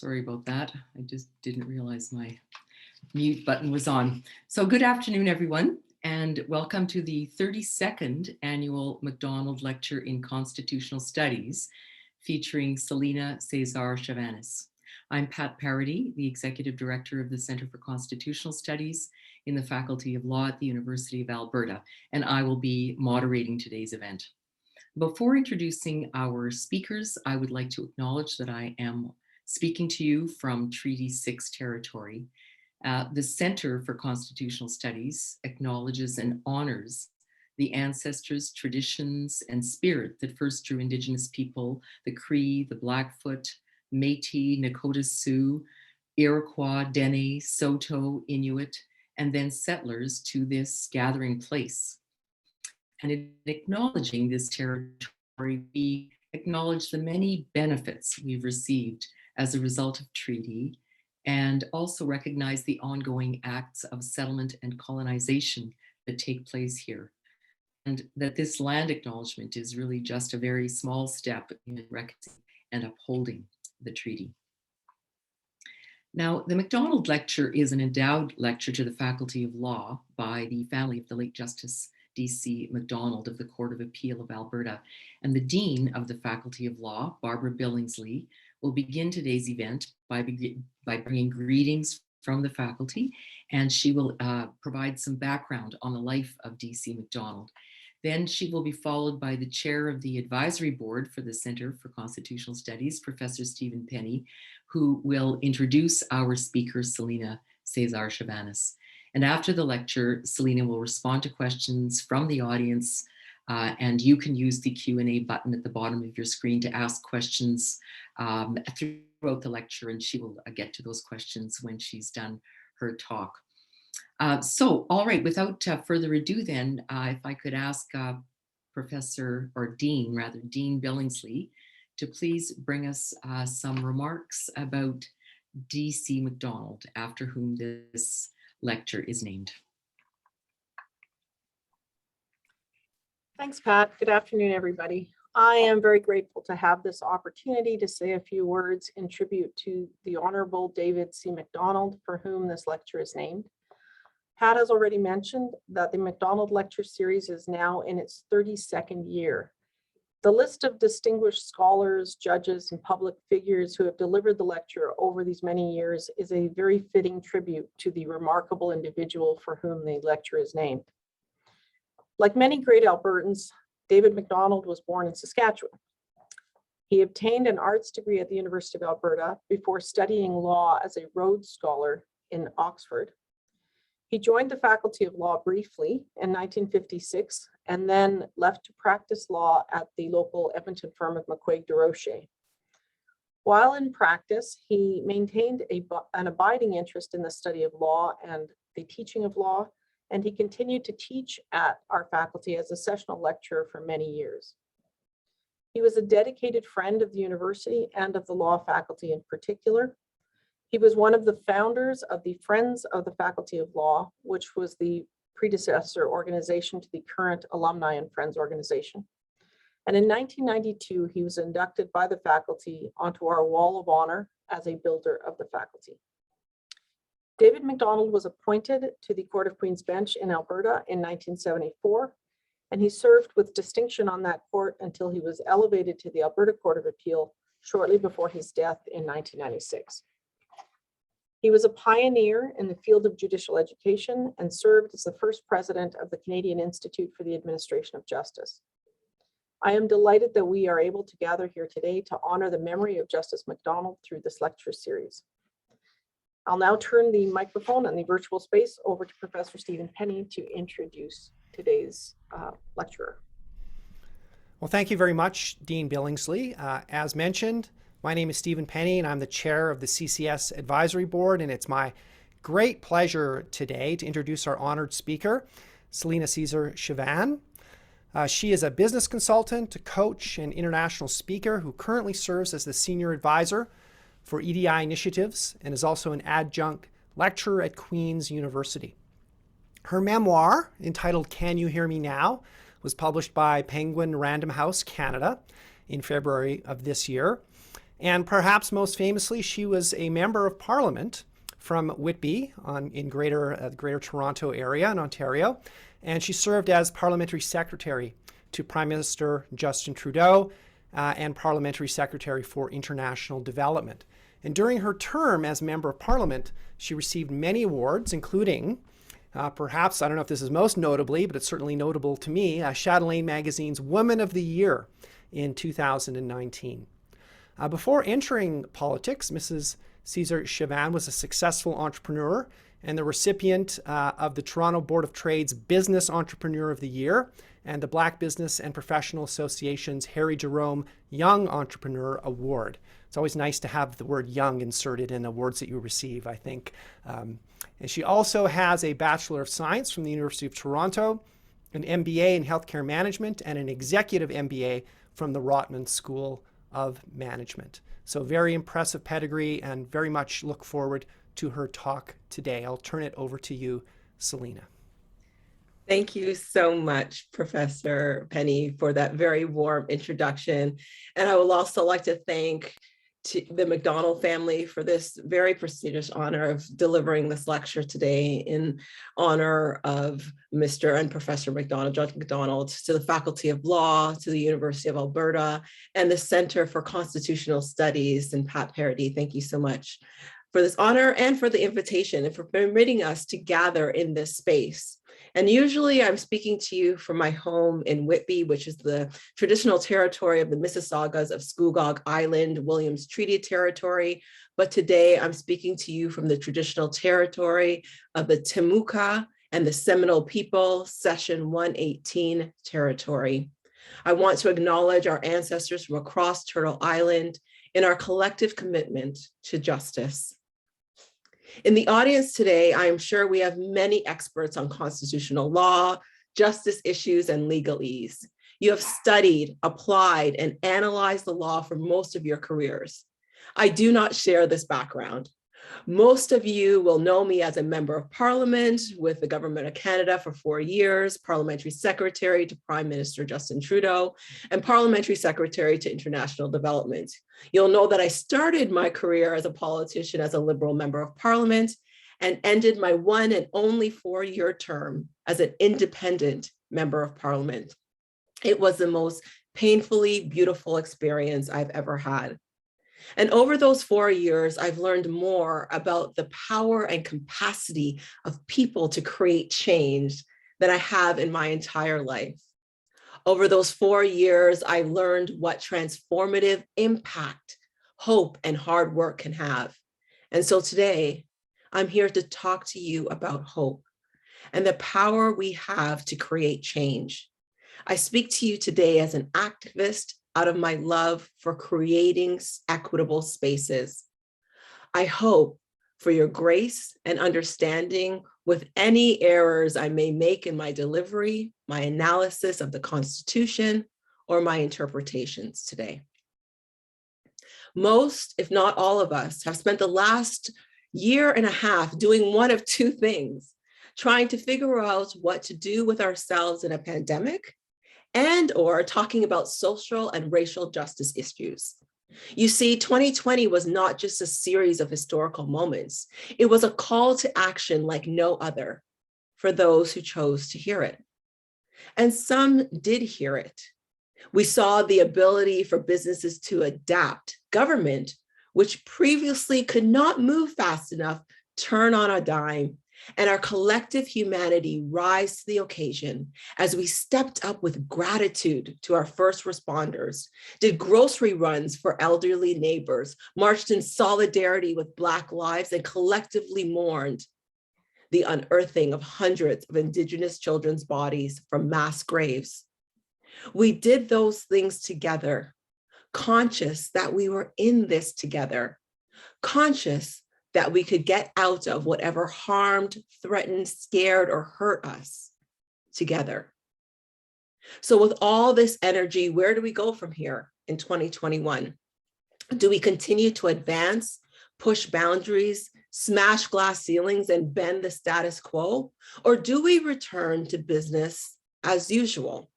Sorry about that. I just didn't realize my mute button was on. So good afternoon, everyone, and welcome to the 32nd Annual Mcdonald Lecture in Constitutional Studies, featuring Celina Caesar-Chavannes. I'm Pat Parody, the Executive Director of the Center for Constitutional Studies in the Faculty of Law at the University of Alberta, and I will be moderating today's event. Before introducing our speakers, I would like to acknowledge that I am speaking to you from Treaty 6 territory. The Center for Constitutional Studies acknowledges and honors the ancestors, traditions, and spirit that first drew Indigenous people, the Cree, the Blackfoot, Métis, Nakota Sioux, Iroquois, Dene, Saulteaux, Inuit, and then settlers to this gathering place. And in acknowledging this territory, we acknowledge the many benefits we've received as a result of treaty, and also recognize the ongoing acts of settlement and colonization that take place here. And that this land acknowledgement is really just a very small step in recognizing and upholding the treaty. Now, the Mcdonald Lecture is an endowed lecture to the Faculty of Law by the family of the late Justice Dc Mcdonald of the Court of Appeal of Alberta. And the Dean of the Faculty of Law, Barbara Billingsley, will begin today's event by bringing greetings from the faculty, and she will provide some background on the life of Dc Mcdonald. Then she will be followed by the chair of the advisory board for the Center for Constitutional Studies, Professor Stephen Penny, who will introduce our speaker, Celina Caesar-Chavannes. And after the lecture, Celina will respond to questions from the audience, and you can use the Q&A button at the bottom of your screen to ask questions throughout the lecture, and she will get to those questions when she's done her talk. So, all right, without further ado then, if I could ask Dean Billingsley to please bring us some remarks about Dc Mcdonald, after whom this lecture is named. Thanks, Pat. Good afternoon, everybody. I am very grateful to have this opportunity to say a few words in tribute to the Honorable David C. Mcdonald, for whom this lecture is named. Pat has already mentioned that the Mcdonald Lecture Series is now in its 32nd year. The list of distinguished scholars, judges, and public figures who have delivered the lecture over these many years is a very fitting tribute to the remarkable individual for whom the lecture is named. Like many great Albertans, David Mcdonald was born in Saskatchewan. He obtained an arts degree at the University of Alberta before studying law as a Rhodes Scholar in Oxford. He joined the Faculty of Law briefly in 1956 and then left to practice law at the local Edmonton firm of McQuaig DeRocher. While in practice, he maintained an abiding interest in the study of law and the teaching of law, and he continued to teach at our faculty as a sessional lecturer for many years. He was a dedicated friend of the university and of the law faculty in particular. He was one of the founders of the Friends of the Faculty of Law, which was the predecessor organization to the current Alumni and Friends organization. And in 1992, he was inducted by the faculty onto our Wall of Honor as a builder of the faculty. David Mcdonald was appointed to the Court of Queen's Bench in Alberta in 1974, and he served with distinction on that court until he was elevated to the Alberta Court of Appeal shortly before his death in 1996. He was a pioneer in the field of judicial education and served as the first president of the Canadian Institute for the Administration of Justice. I am delighted that we are able to gather here today to honor the memory of Justice Mcdonald through this lecture series. I'll now turn the microphone and the virtual space over to Professor Stephen Penny to introduce today's lecturer. Well, thank you very much, Dean Billingsley. As mentioned, my name is Stephen Penny, and I'm the chair of the CCS Advisory Board, and it's my great pleasure today to introduce our honored speaker, Celina Caesar-Chavannes. She is a business consultant, a coach, and international speaker who currently serves as the senior advisor for EDI initiatives and is also an adjunct lecturer at Queen's University. Her memoir, entitled Can You Hear Me Now?, was published by Penguin Random House Canada in February of this year. And perhaps most famously, she was a member of Parliament from Whitby in Greater Toronto area in Ontario. And she served as Parliamentary Secretary to Prime Minister Justin Trudeau and Parliamentary Secretary for International Development. And during her term as Member of Parliament, she received many awards, including perhaps, I don't know if this is most notably, but it's certainly notable to me, Chatelaine Magazine's Woman of the Year in 2019. Before entering politics, Mrs. Caesar-Chavannes was a successful entrepreneur and the recipient of the Toronto Board of Trade's Business Entrepreneur of the Year and the Black Business and Professional Association's Harry Jerome Young Entrepreneur Award. It's always nice to have the word young inserted in awards that you receive, I think. And she also has a Bachelor of Science from the University of Toronto, an MBA in Healthcare Management, and an Executive MBA from the Rotman School of Management. So very impressive pedigree, and very much look forward to her talk today. I'll turn it over to you, Celina. Thank you so much, Professor Penny, for that very warm introduction. And I would also like to thank the Mcdonald family for this very prestigious honor of delivering this lecture today in honor of Mr. and Professor McDonald, Judge McDonald, to the Faculty of Law, to the University of Alberta, and the Center for Constitutional Studies, and Pat Parody. Thank you so much for this honor and for the invitation and for permitting us to gather in this space. And usually I'm speaking to you from my home in Whitby, which is the traditional territory of the Mississaugas of Scugog Island, Williams Treaty Territory. But today I'm speaking to you from the traditional territory of the Timucua and the Seminole people, Session 118 territory. I want to acknowledge our ancestors from across Turtle Island in our collective commitment to justice. In the audience today, I am sure we have many experts on constitutional law, justice issues, and legalese. You have studied, applied, and analyzed the law for most of your careers. I do not share this background. Most of you will know me as a member of Parliament with the Government of Canada for 4 years, Parliamentary Secretary to Prime Minister Justin Trudeau, and Parliamentary Secretary to International Development. You'll know that I started my career as a politician as a Liberal Member of Parliament and ended my one and only 4-year term as an independent Member of Parliament. It was the most painfully beautiful experience I've ever had. And over those 4 years, I've learned more about the power and capacity of people to create change than I have in my entire life. Over those 4 years, I learned what transformative impact hope and hard work can have. And so today, I'm here to talk to you about hope and the power we have to create change. I speak to you today as an activist out of my love for creating equitable spaces. I hope for your grace and understanding with any errors I may make in my delivery, my analysis of the Constitution, or my interpretations today. Most, if not all of us, have spent the last year and a half doing one of two things: trying to figure out what to do with ourselves in a pandemic, and or talking about social and racial justice issues. You see, 2020 was not just a series of historical moments. It was a call to action like no other for those who chose to hear it. And some did hear it. We saw the ability for businesses to adapt. Government, which previously could not move fast enough, turn on a dime, and our collective humanity rise to the occasion as we stepped up with gratitude to our first responders, did grocery runs for elderly neighbors, marched in solidarity with Black lives, and collectively mourned the unearthing of hundreds of Indigenous children's bodies from mass graves. We did those things together, conscious that we were in this together, conscious that we could get out of whatever harmed, threatened, scared, or hurt us together. So with all this energy, where do we go from here in 2021? Do we continue to advance, push boundaries, smash glass ceilings, and bend the status quo? Or do we return to business as usual?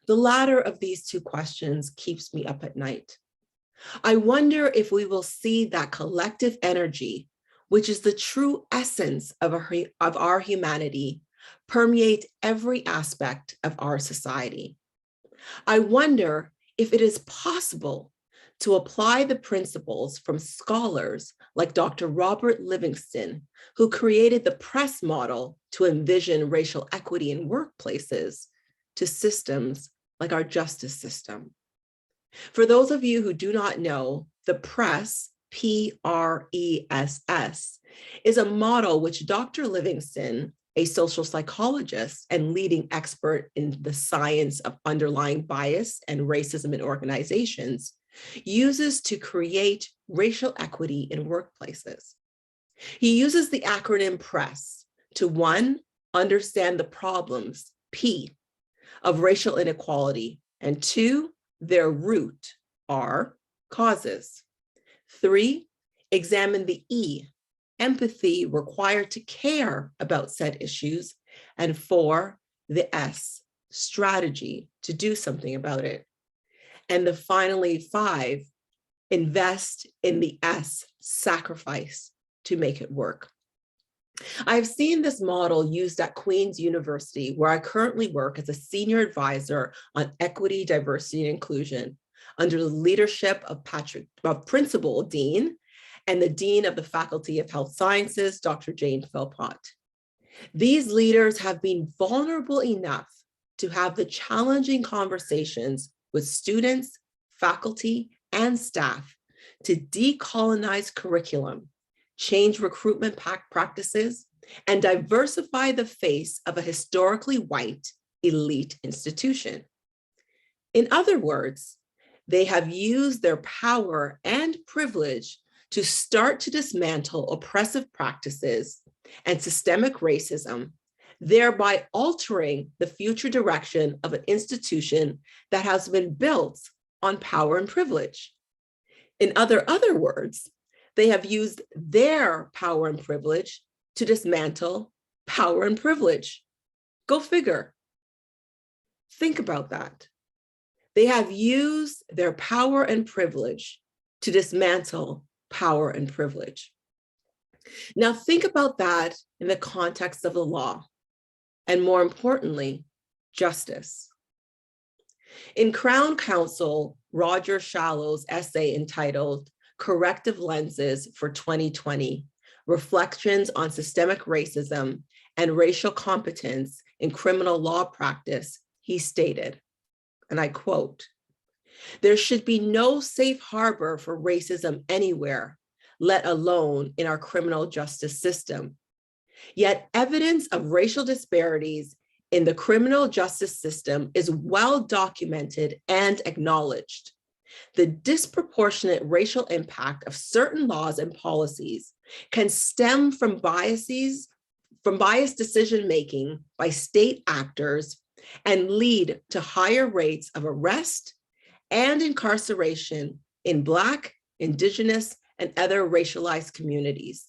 The latter of these two questions keeps me up at night. I wonder if we will see that collective energy, which is the true essence of our humanity, permeate every aspect of our society. I wonder if it is possible to apply the principles from scholars like Dr. Robert Livingston, who created the press model to envision racial equity in workplaces, to systems like our justice system. For those of you who do not know, the press, PRESS, is a model which Dr. Livingston, a social psychologist and leading expert in the science of underlying bias and racism in organizations, uses to create racial equity in workplaces. He uses the acronym PRESS to, 1, understand the problems, P, of racial inequality, and 2, their root, R, causes. 3, examine the E, empathy required to care about said issues. And 4, the S, strategy to do something about it. And the finally 5, invest in the S, sacrifice to make it work. I've seen this model used at Queen's University, where I currently work as a senior advisor on equity, diversity, and inclusion under the leadership of Principal Dean and the Dean of the Faculty of Health Sciences, Dr. Jane Philpott. These leaders have been vulnerable enough to have the challenging conversations with students, faculty, and staff to decolonize curriculum, change recruitment practices, and diversify the face of a historically white elite institution. In other words, they have used their power and privilege to start to dismantle oppressive practices and systemic racism, thereby altering the future direction of an institution that has been built on power and privilege. In other words, they have used their power and privilege to dismantle power and privilege. Go figure. Think about that. They have used their power and privilege to dismantle power and privilege. Now think about that in the context of the law, and more importantly, justice. In Crown Counsel Roger Shallow's essay entitled Corrective Lenses for 2020, Reflections on Systemic Racism and Racial Competence in Criminal Law Practice, he stated, and I quote, "There should be no safe harbor for racism anywhere, let alone in our criminal justice system. Yet evidence of racial disparities in the criminal justice system is well documented and acknowledged. The disproportionate racial impact of certain laws and policies can stem from biased decision-making by state actors and lead to higher rates of arrest and incarceration in Black, Indigenous, and other racialized communities.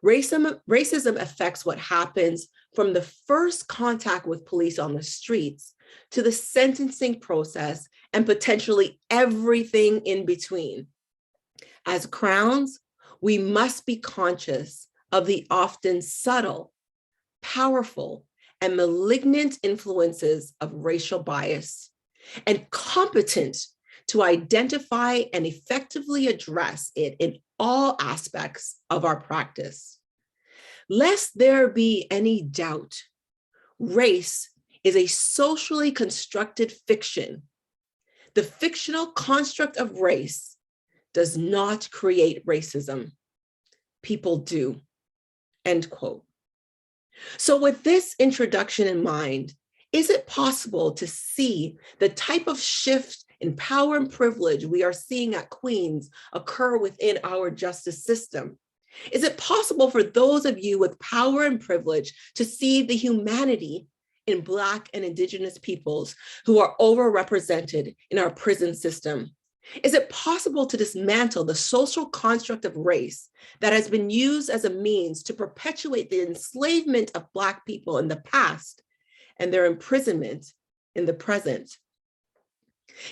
Racism affects what happens from the first contact with police on the streets to the sentencing process and potentially everything in between. As Crowns, we must be conscious of the often subtle, powerful, and malignant influences of racial bias, and competent to identify and effectively address it in all aspects of our practice. Lest there be any doubt, race is a socially constructed fiction. The fictional construct of race does not create racism. People do," end quote. So with this introduction in mind, is it possible to see the type of shift in power and privilege we are seeing at Queen's occur within our justice system? Is it possible for those of you with power and privilege to see the humanity in Black and Indigenous peoples who are overrepresented in our prison system? Is it possible to dismantle the social construct of race that has been used as a means to perpetuate the enslavement of Black people in the past and their imprisonment in the present?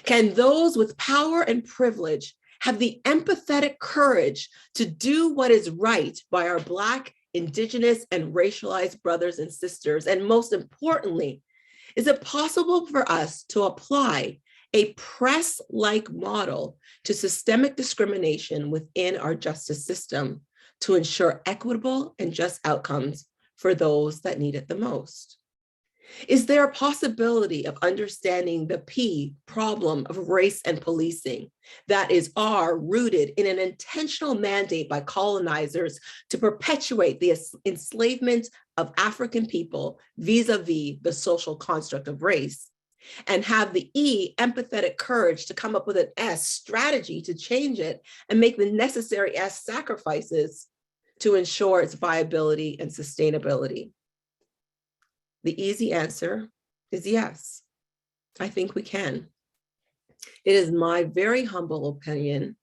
Can those with power and privilege have the empathetic courage to do what is right by our Black, Indigenous, and racialized brothers and sisters? And most importantly, is it possible for us to apply a press-like model to systemic discrimination within our justice system to ensure equitable and just outcomes for those that need it the most? Is there a possibility of understanding the P problem of race and policing that is rooted in an intentional mandate by colonizers to perpetuate the enslavement of African people vis-a-vis the social construct of race, and have the E, empathetic courage to come up with an S, strategy to change it and make the necessary S sacrifices to ensure its viability and sustainability? The easy answer is yes. I think we can. It is my very humble opinion.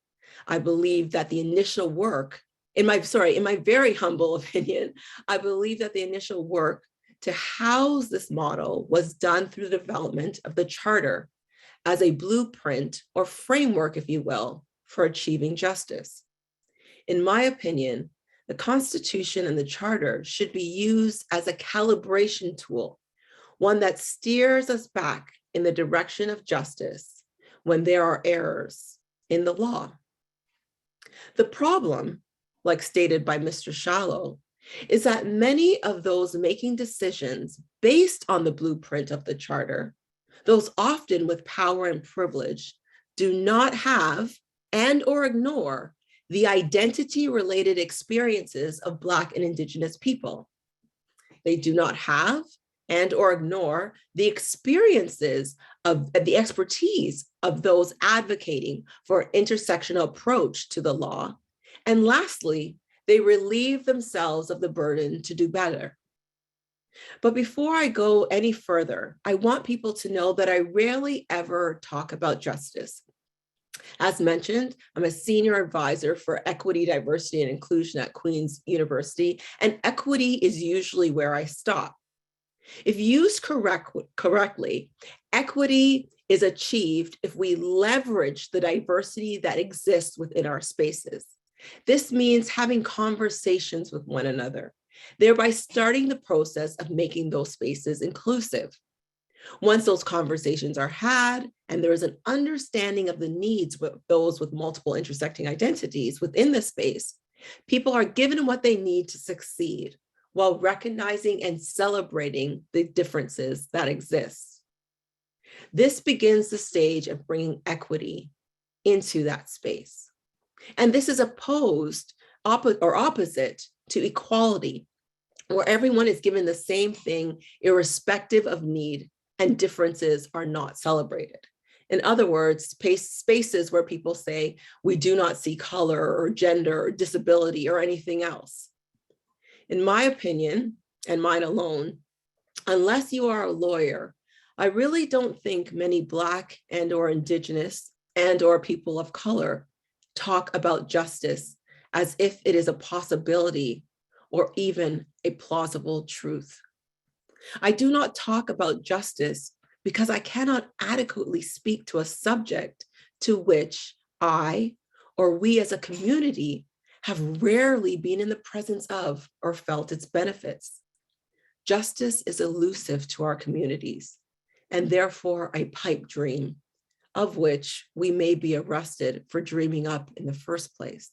I believe that the initial work, in my very humble opinion, I believe that the initial work to house this model was done through the development of the Charter as a blueprint or framework, if you will, for achieving justice. In my opinion, the Constitution and the Charter should be used as a calibration tool, one that steers us back in the direction of justice when there are errors in the law. The problem, like stated by Mr. Shallow, is that many of those making decisions based on the blueprint of the Charter, those often with power and privilege, do not have and/or ignore the identity-related experiences of Black and Indigenous people. They do not have and/or ignore the experiences of the expertise of those advocating for an intersectional approach to the law. And lastly, they relieve themselves of the burden to do better. But before I go any further, I want people to know that I rarely ever talk about justice. As mentioned, I'm a senior advisor for equity, diversity, and inclusion at Queen's University, and equity is usually where I stop. If used correctly, equity is achieved if we leverage the diversity that exists within our spaces. This means having conversations with one another, thereby starting the process of making those spaces inclusive. Once those conversations are had and there is an understanding of the needs of those with multiple intersecting identities within the space, people are given what they need to succeed while recognizing and celebrating the differences that exist. This begins the stage of bringing equity into that space. And this is opposite to equality, where everyone is given the same thing irrespective of need and differences are not celebrated. In other words, spaces where people say, we do not see color or gender or disability or anything else. In my opinion, and mine alone, unless you are a lawyer, I really don't think many Black and/or Indigenous and/or people of color talk about justice as if it is a possibility or even a plausible truth. I do not talk about justice because I cannot adequately speak to a subject to which I or we as a community have rarely been in the presence of or felt its benefits. Justice is elusive to our communities and therefore a pipe dream of which we may be arrested for dreaming up in the first place.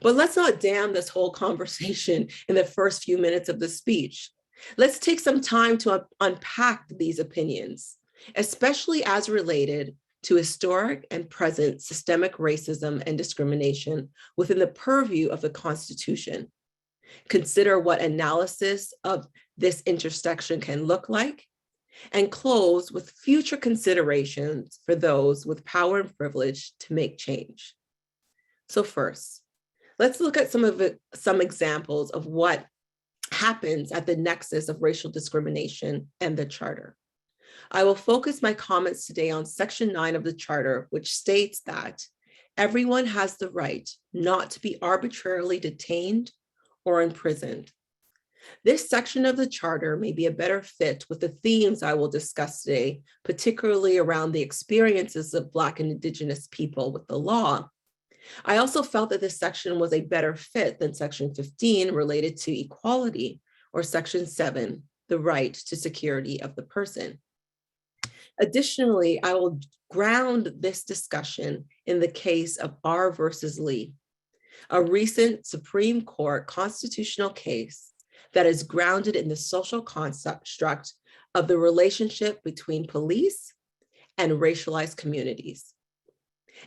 But let's not damn this whole conversation in the first few minutes of the speech. Let's take some time to unpack these opinions, especially as related to historic and present systemic racism and discrimination within the purview of the Constitution. Consider what analysis of this intersection can look like, and close with future considerations for those with power and privilege to make change. So first, let's look at some examples of what happens at the nexus of racial discrimination and the Charter. I will focus my comments today on Section 9 of the Charter, which states that everyone has the right not to be arbitrarily detained or imprisoned. This section of the charter may be a better fit with the themes I will discuss today, particularly around the experiences of Black and Indigenous people with the law. I also felt that this section was a better fit than section 15 related to equality, or section 7, the right to security of the person. Additionally, I will ground this discussion in the case of R versus Lee, a recent Supreme Court constitutional case that is grounded in the social construct of the relationship between police and racialized communities.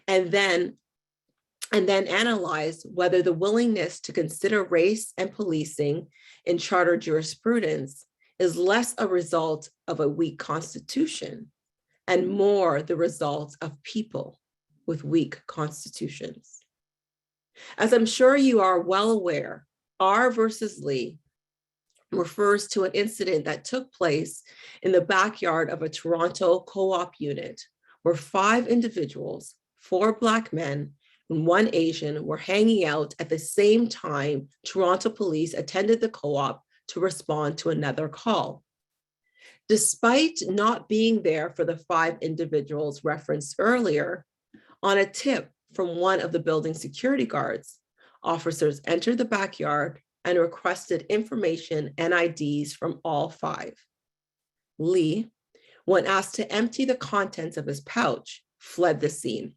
And then analyze whether the willingness to consider race and policing in charter jurisprudence is less a result of a weak constitution and more the result of people with weak constitutions. As I'm sure you are well aware, R versus Lee refers to an incident that took place in the backyard of a Toronto co-op unit where 5 individuals, 4 Black men and 1 Asian, were hanging out at the same time Toronto police attended the co-op to respond to another call. Despite not being there for the 5 individuals referenced earlier, on a tip from one of the building security guards, officers entered the backyard and requested information and IDs from all 5. Lee, when asked to empty the contents of his pouch, fled the scene.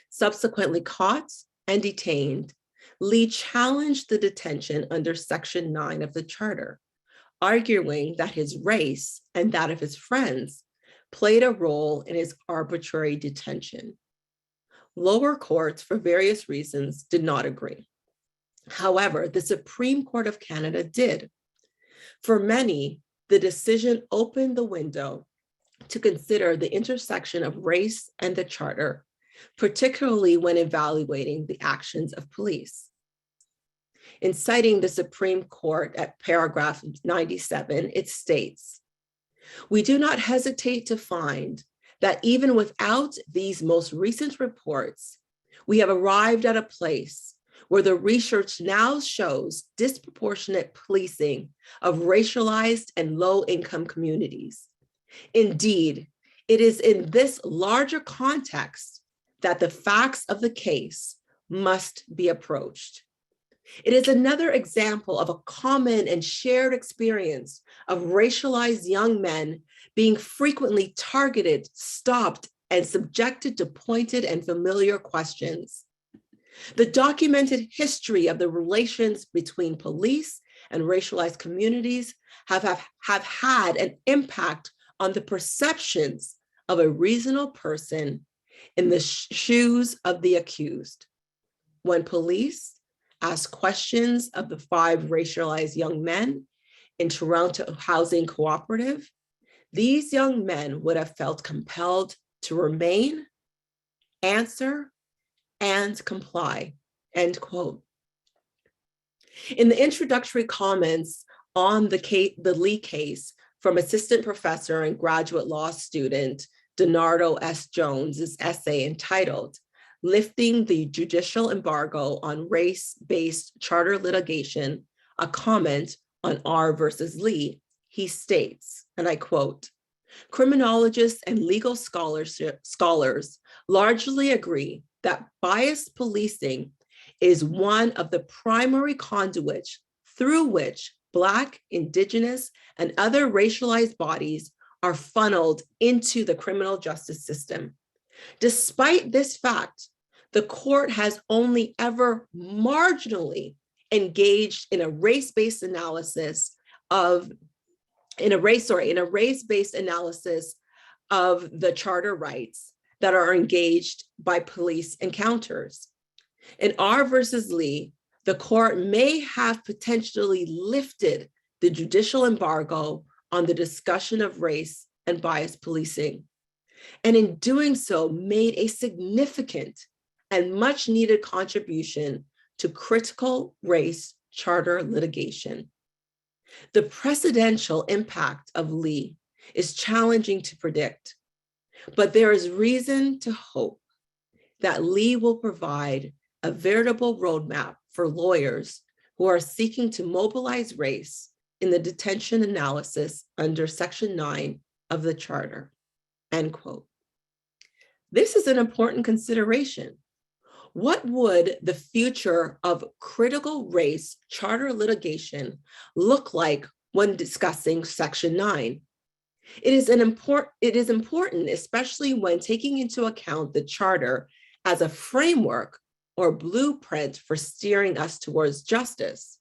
Subsequently caught and detained, Lee challenged the detention under Section 9 of the Charter, arguing that his race and that of his friends played a role in his arbitrary detention. Lower courts, for various reasons, did not agree. However, the Supreme Court of Canada did. For many, the decision opened the window to consider the intersection of race and the Charter, particularly when evaluating the actions of police. In citing the Supreme Court at paragraph 97, it states, "We do not hesitate to find that even without these most recent reports, we have arrived at a place where the research now shows disproportionate policing of racialized and low-income communities. Indeed, it is in this larger context that the facts of the case must be approached. It is another example of a common and shared experience of racialized young men being frequently targeted, stopped, and subjected to pointed and familiar questions. The documented history of the relations between police and racialized communities have had an impact on the perceptions of a reasonable person in the shoes of the accused. When police asked questions of the 5 racialized young men in Toronto Housing Cooperative, these young men would have felt compelled to remain, answer, and comply," end quote. In the introductory comments on the Lee case from assistant professor and graduate law student Donardo S. Jones's essay entitled "Lifting the Judicial Embargo on Race-Based Charter Litigation, a Comment on R versus Lee," he states, and I quote, "Criminologists and legal scholars largely agree that biased policing is one of the primary conduits through which Black, Indigenous, and other racialized bodies are funneled into the criminal justice system. Despite this fact, the court has only ever marginally engaged in a race-based analysis of the charter rights that are engaged by police encounters. In R versus Lee, the court may have potentially lifted the judicial embargo on the discussion of race and bias policing, and in doing so made a significant and much needed contribution to critical race charter litigation. The precedential impact of Lee is challenging to predict, but there is reason to hope that Lee will provide a veritable roadmap for lawyers who are seeking to mobilize race in the detention analysis under Section 9 of the Charter, end quote. This is an important consideration. What would the future of critical race charter litigation look like when discussing Section 9? It is important, especially when taking into account the Charter as a framework or blueprint for steering us towards justice,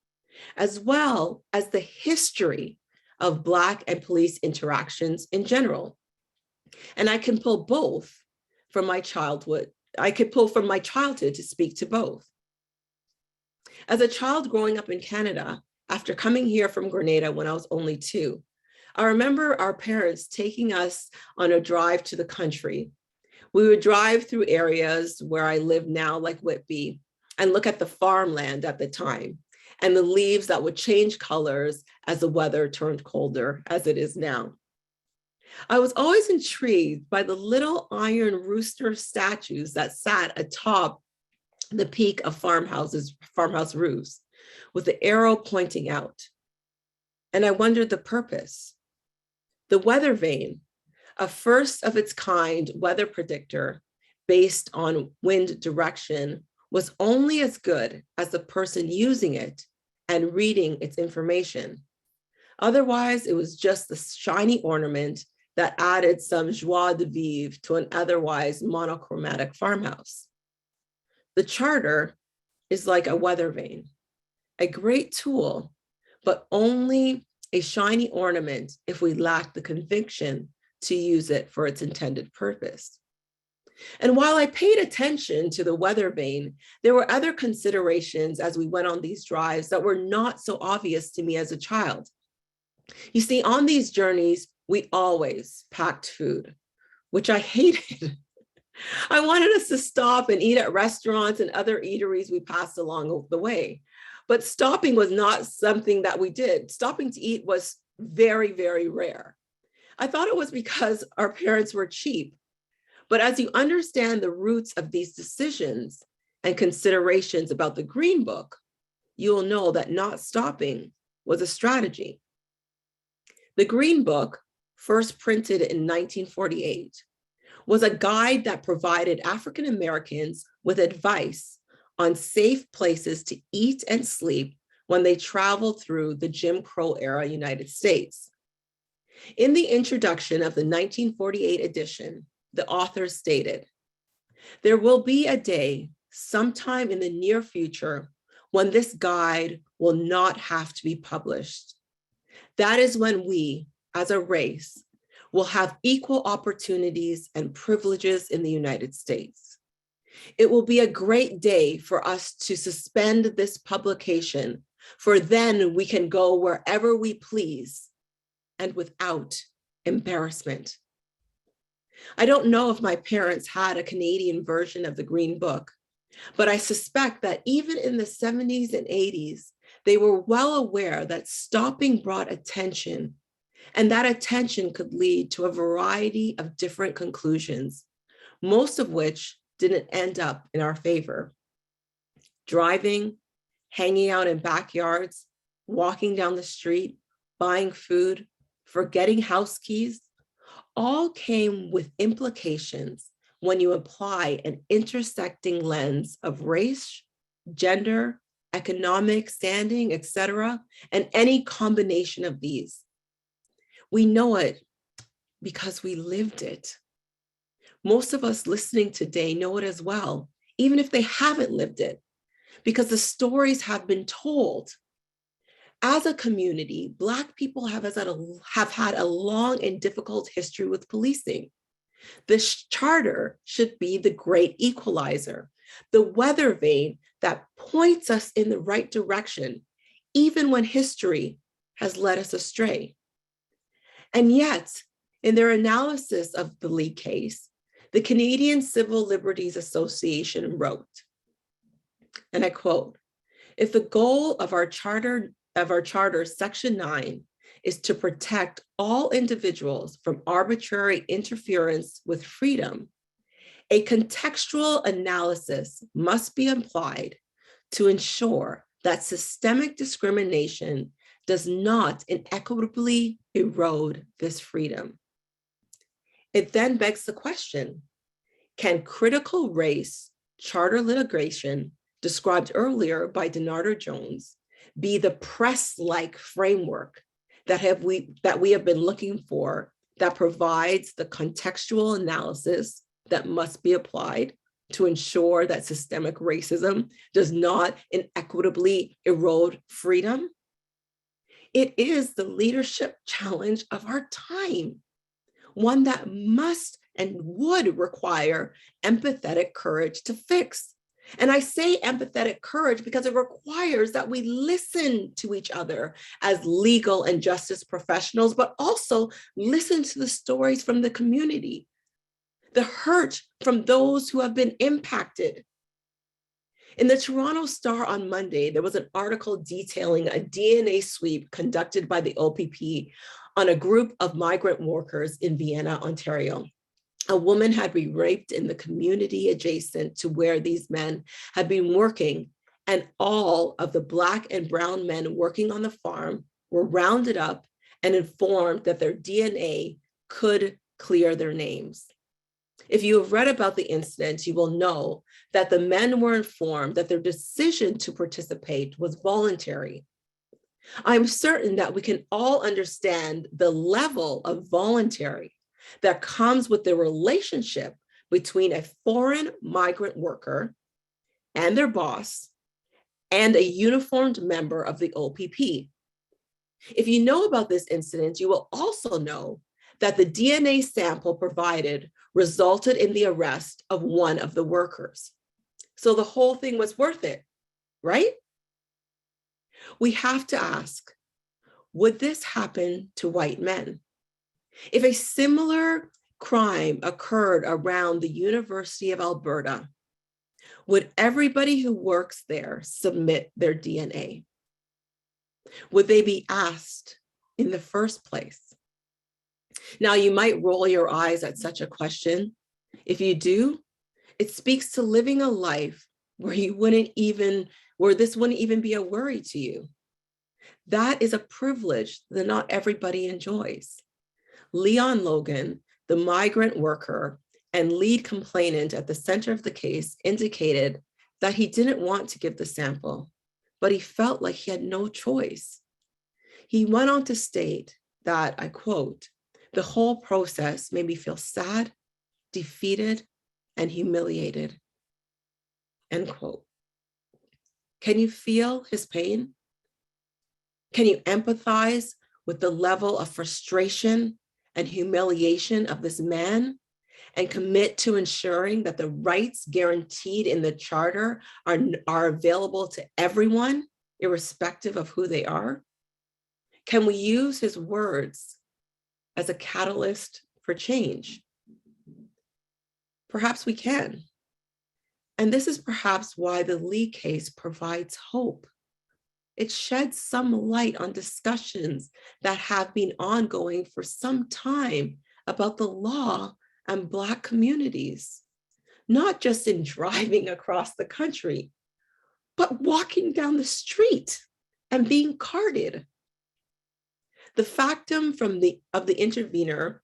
as well as the history of Black and police interactions in general. And I can pull both from my childhood. I could pull from my childhood to speak to both. As a child growing up in Canada, after coming here from Grenada when I was only 2, I remember our parents taking us on a drive to the country. We would drive through areas where I live now, like Whitby, and look at the farmland at the time and the leaves that would change colors as the weather turned colder, as it is now. I was always intrigued by the little iron rooster statues that sat atop the peak of farmhouse roofs, with the arrow pointing out. And I wondered the purpose. The weather vane, a first of its kind weather predictor based on wind direction, was only as good as the person using it and reading its information. Otherwise, it was just the shiny ornament that added some joie de vivre to an otherwise monochromatic farmhouse. The Charter is like a weather vane, a great tool, but only a shiny ornament if we lack the conviction to use it for its intended purpose. And while I paid attention to the weather vane, there were other considerations as we went on these drives that were not so obvious to me as a child. You see, on these journeys, we always packed food, which I hated. I wanted us to stop and eat at restaurants and other eateries we passed along the way. But stopping was not something that we did. Stopping to eat was very, very rare. I thought it was because our parents were cheap. But as you understand the roots of these decisions and considerations about the Green Book, you will know that not stopping was a strategy. The Green Book, first printed in 1948, was a guide that provided African Americans with advice on safe places to eat and sleep when they traveled through the Jim Crow era United States. In the introduction of the 1948 edition, the author stated, "There will be a day sometime in the near future when this guide will not have to be published. That is when we, as a race, will have equal opportunities and privileges in the United States. It will be a great day for us to suspend this publication, for then we can go wherever we please and without embarrassment." I don't know if my parents had a Canadian version of the Green Book, but I suspect that even in the 70s and 80s, they were well aware that stopping brought attention, and that attention could lead to a variety of different conclusions, most of which didn't end up in our favor. Driving, hanging out in backyards, walking down the street, buying food, forgetting house keys, all came with implications when you apply an intersecting lens of race, gender, economic standing, etc., and any combination of these. We know it because we lived it. Most of us listening today know it as well, even if they haven't lived it, because the stories have been told. As a community, Black people have had a long and difficult history with policing. This charter should be the great equalizer, the weather vane that points us in the right direction, even when history has led us astray. And yet, in their analysis of the Lee case, the Canadian Civil Liberties Association wrote, and I quote, "If the goal of our charter, Section 9, is to protect all individuals from arbitrary interference with freedom, a contextual analysis must be applied to ensure that systemic discrimination does not inequitably erode this freedom. It then begs the question, can critical race charter litigation described earlier by Denardo Jones be the press-like framework that we have been looking for that provides the contextual analysis that must be applied to ensure that systemic racism does not inequitably erode freedom? It is the leadership challenge of our time, one that must and would require empathetic courage to fix. And I say empathetic courage because it requires that we listen to each other as legal and justice professionals, but also listen to the stories from the community, the hurt from those who have been impacted. In the Toronto Star on Monday, there was an article detailing a DNA sweep conducted by the OPP on a group of migrant workers in Vienna, Ontario. A woman had been raped in the community adjacent to where these men had been working, and all of the Black and brown men working on the farm were rounded up and informed that their DNA could clear their names. If you have read about the incident, you will know that the men were informed that their decision to participate was voluntary. I'm certain that we can all understand the level of voluntary that comes with the relationship between a foreign migrant worker and their boss and a uniformed member of the OPP. If you know about this incident, you will also know that the DNA sample provided resulted in the arrest of one of the workers. So the whole thing was worth it, right? We have to ask, would this happen to white men? If a similar crime occurred around the University of Alberta, would everybody who works there submit their DNA? Would they be asked in the first place? Now, you might roll your eyes at such a question. If you do, it speaks to living a life where this wouldn't even be a worry to you. That is a privilege that not everybody enjoys. Leon Logan, the migrant worker and lead complainant at the center of the case, indicated that he didn't want to give the sample, but he felt like he had no choice. He went on to state that, I quote, "The whole process made me feel sad, defeated, and humiliated," end quote. Can you feel his pain? Can you empathize with the level of frustration and humiliation of this man and commit to ensuring that the rights guaranteed in the charter are available to everyone, irrespective of who they are? Can we use his words as a catalyst for change? Perhaps we can. And this is perhaps why the Lee case provides hope. It sheds some light on discussions that have been ongoing for some time about the law and Black communities, not just in driving across the country, but walking down the street and being carded. The factum of the intervener,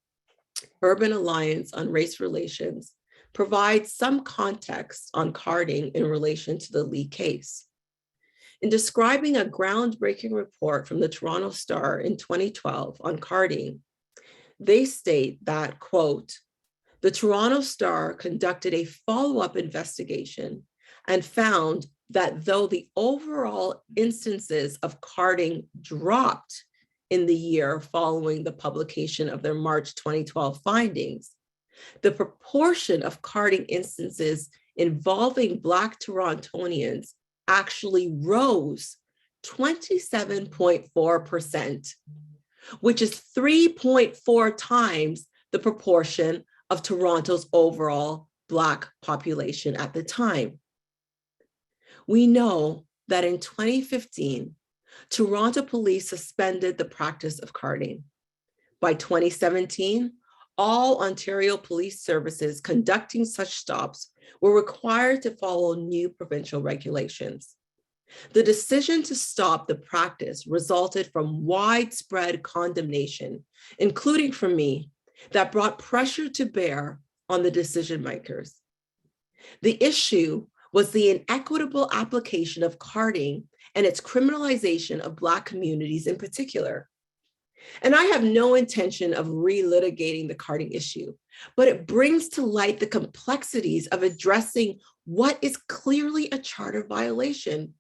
Urban Alliance on Race Relations, provides some context on carding in relation to the Lee case. In describing a groundbreaking report from the Toronto Star in 2012 on carding, they state that, quote, "The Toronto Star conducted a follow-up investigation and found that though the overall instances of carding dropped in the year following the publication of their March 2012 findings, the proportion of carding instances involving Black Torontonians actually rose 27.4%, which is 3.4 times the proportion of Toronto's overall Black population at the time. We know that in 2015, Toronto police suspended the practice of carding. By 2017, all Ontario police services conducting such stops were required to follow new provincial regulations. The decision to stop the practice resulted from widespread condemnation, including from me, that brought pressure to bear on the decision makers. The issue was the inequitable application of carding and its criminalization of Black communities in particular. And I have no intention of relitigating the carding issue, but it brings to light the complexities of addressing what is clearly a charter violation,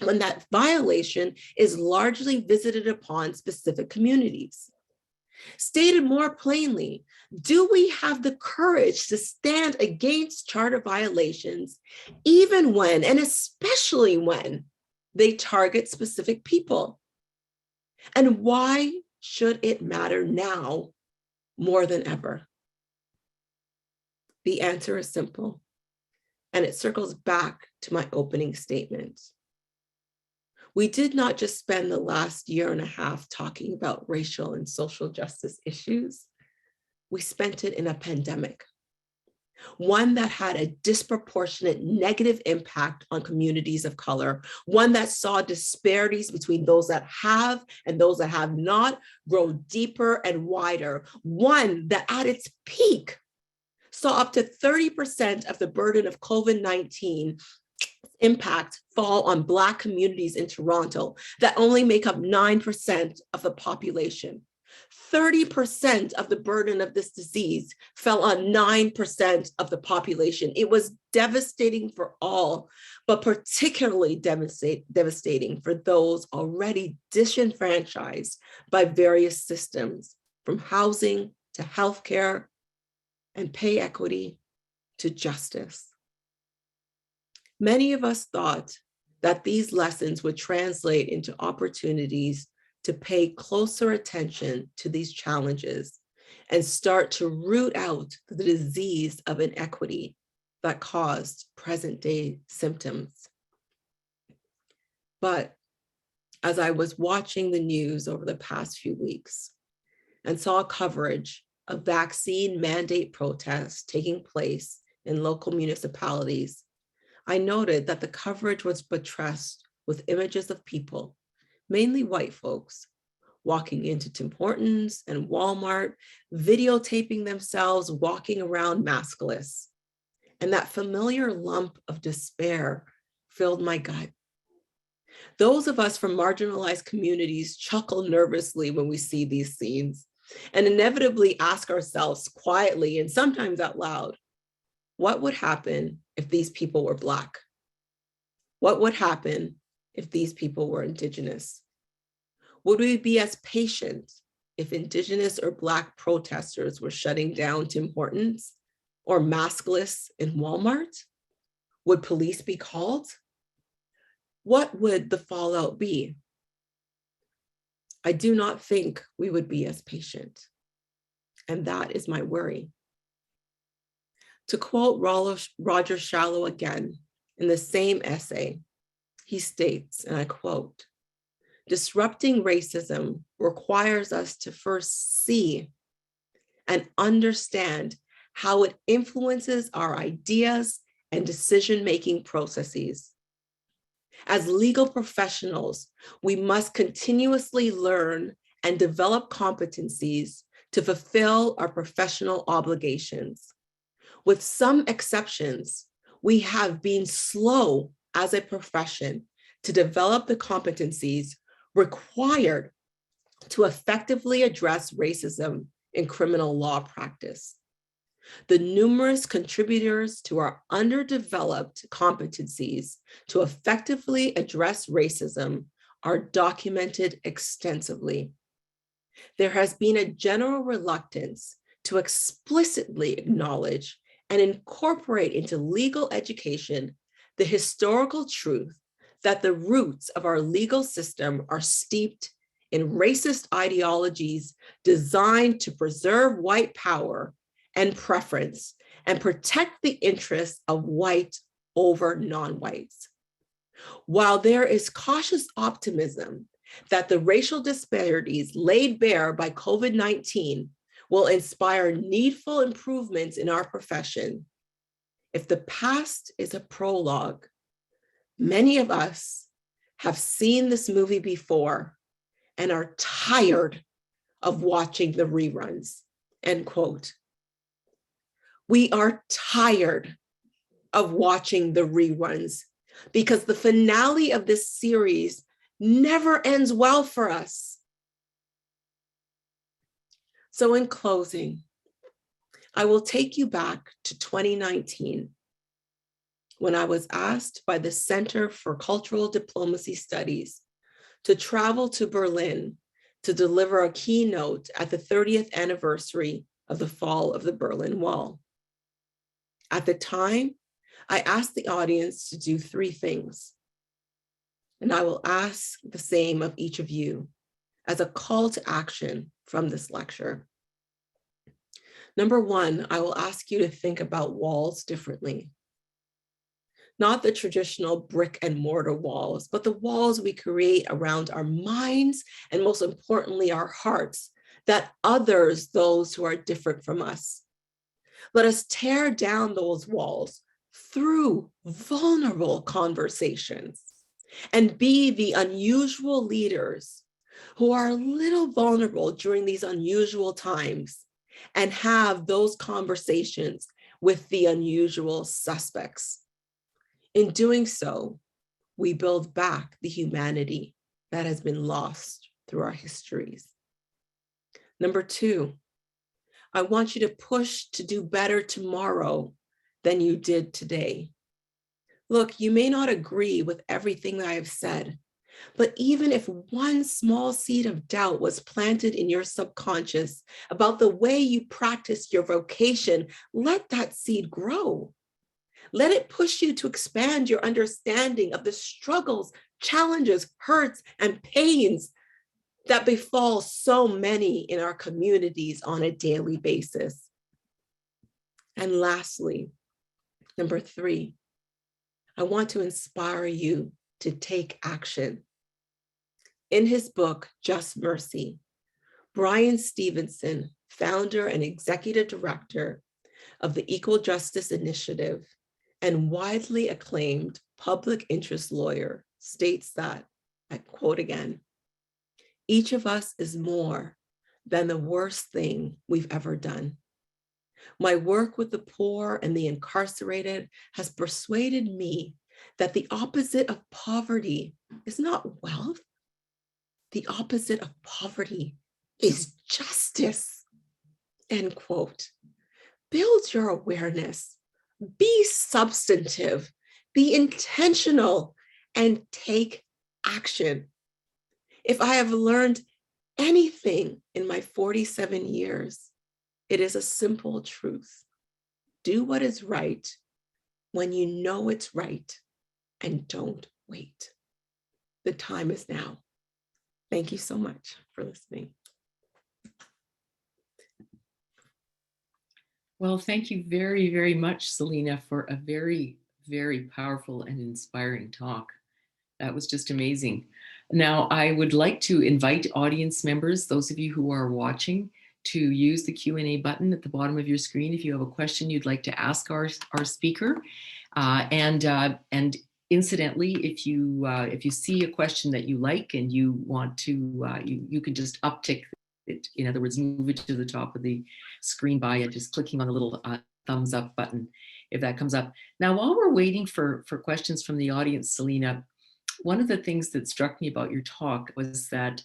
when that violation is largely visited upon specific communities. Stated more plainly, do we have the courage to stand against charter violations, even when, and especially when, they target specific people? And why should it matter now more than ever? The answer is simple, and it circles back to my opening statement. We did not just spend the last year and a half talking about racial and social justice issues. We spent it in a pandemic, one that had a disproportionate negative impact on communities of color, one that saw disparities between those that have and those that have not grow deeper and wider, one that at its peak saw up to 30% of the burden of COVID-19 impact fall on Black communities in Toronto that only make up 9% of the population. 30% of the burden of this disease fell on 9% of the population. It was devastating for all, but particularly devastating for those already disenfranchised by various systems, from housing to healthcare and pay equity to justice. Many of us thought that these lessons would translate into opportunities to pay closer attention to these challenges and start to root out the disease of inequity that caused present-day symptoms. But as I was watching the news over the past few weeks and saw coverage of vaccine mandate protests taking place in local municipalities, I noted that the coverage was buttressed with images of people, mainly white folks, walking into Tim Hortons and Walmart, videotaping themselves walking around maskless. And that familiar lump of despair filled my gut. Those of us from marginalized communities chuckle nervously when we see these scenes and inevitably ask ourselves quietly and sometimes out loud, what would happen if these people were Black? What would happen if these people were Indigenous? Would we be as patient if Indigenous or Black protesters were shutting down Tim Hortons or maskless in Walmart? Would police be called? What would the fallout be? I do not think we would be as patient, and that is my worry. To quote Roger Shallow again, in the same essay, he states, and I quote, "Disrupting racism requires us to first see and understand how it influences our ideas and decision-making processes. As legal professionals, we must continuously learn and develop competencies to fulfill our professional obligations. With some exceptions, we have been slow as a profession to develop the competencies required to effectively address racism in criminal law practice. The numerous contributors to our underdeveloped competencies to effectively address racism are documented extensively. There has been a general reluctance to explicitly acknowledge and incorporate into legal education the historical truth that the roots of our legal system are steeped in racist ideologies designed to preserve white power and preference and protect the interests of white over non-whites. While there is cautious optimism that the racial disparities laid bare by COVID-19 will inspire needful improvements in our profession, if the past is a prologue, many of us have seen this movie before and are tired of watching the reruns, end quote. We are tired of watching the reruns because the finale of this series never ends well for us. So in closing, I will take you back to 2019 when I was asked by the Center for Cultural Diplomacy Studies to travel to Berlin to deliver a keynote at the 30th anniversary of the fall of the Berlin Wall. At the time, I asked the audience to do 3 things, and I will ask the same of each of you as a call to action from this lecture. Number 1, I will ask you to think about walls differently. Not the traditional brick and mortar walls, but the walls we create around our minds and most importantly, our hearts, that others those who are different from us. Let us tear down those walls through vulnerable conversations and be the unusual leaders who are a little vulnerable during these unusual times and have those conversations with the unusual suspects. In doing so, we build back the humanity that has been lost through our histories. Number 2, I want you to push to do better tomorrow than you did today. Look, you may not agree with everything that I have said, but even if one small seed of doubt was planted in your subconscious about the way you practice your vocation, let that seed grow. Let it push you to expand your understanding of the struggles, challenges, hurts, and pains that befall so many in our communities on a daily basis. And lastly, number 3, I want to inspire you to take action. In his book, Just Mercy, Brian Stevenson, founder and executive director of the Equal Justice Initiative and widely acclaimed public interest lawyer, states that, I quote again, "Each of us is more than the worst thing we've ever done. My work with the poor and the incarcerated has persuaded me that the opposite of poverty is not wealth. The opposite of poverty is justice," end quote. Build your awareness. Be substantive, be intentional, and take action. If I have learned anything in my 47 years, it is a simple truth. Do what is right when you know it's right, and don't wait. The time is now. Thank you so much for listening. Well, thank you very, very much, Celina, for a very, very powerful and inspiring talk. That was just amazing. Now, I would like to invite audience members, those of you who are watching, to use the Q&A button at the bottom of your screen if you have a question you'd like to ask our speaker. And incidentally, if you see a question that you like and you want to, you can just uptick it. In other words, move it to the top of the screen by just clicking on the little thumbs up button, if that comes up. Now, while we're waiting for questions from the audience, Celina, one of the things that struck me about your talk was that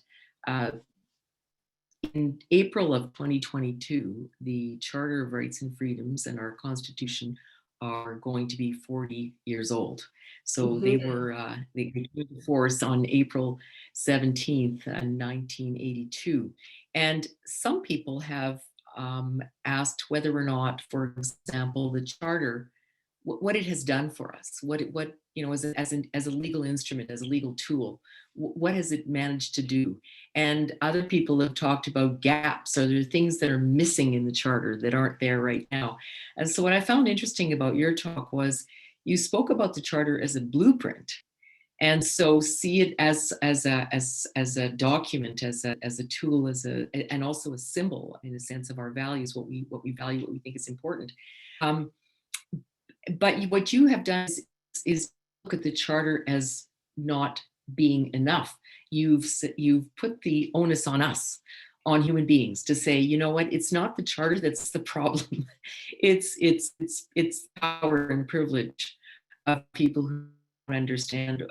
in April of 2022, the Charter of Rights and Freedoms and our Constitution are going to be 40 years old. So they came into force on April 17th, 1982. And some people have asked whether or not, for example, the Charter, what it has done for us, what you know, as a legal instrument, as a legal tool, what has it managed to do? And other people have talked about gaps. Are there things that are missing in the Charter that aren't there right now? And so what I found interesting about your talk was you spoke about the Charter as a blueprint. And so see it as a document, as a tool, and also a symbol in a sense of our values, what we value, what we think is important. But what you have done is look at the Charter as not being enough. You've put the onus on us, on human beings, to say, you know what, it's not the charter that's the problem. It's power and privilege of people who understand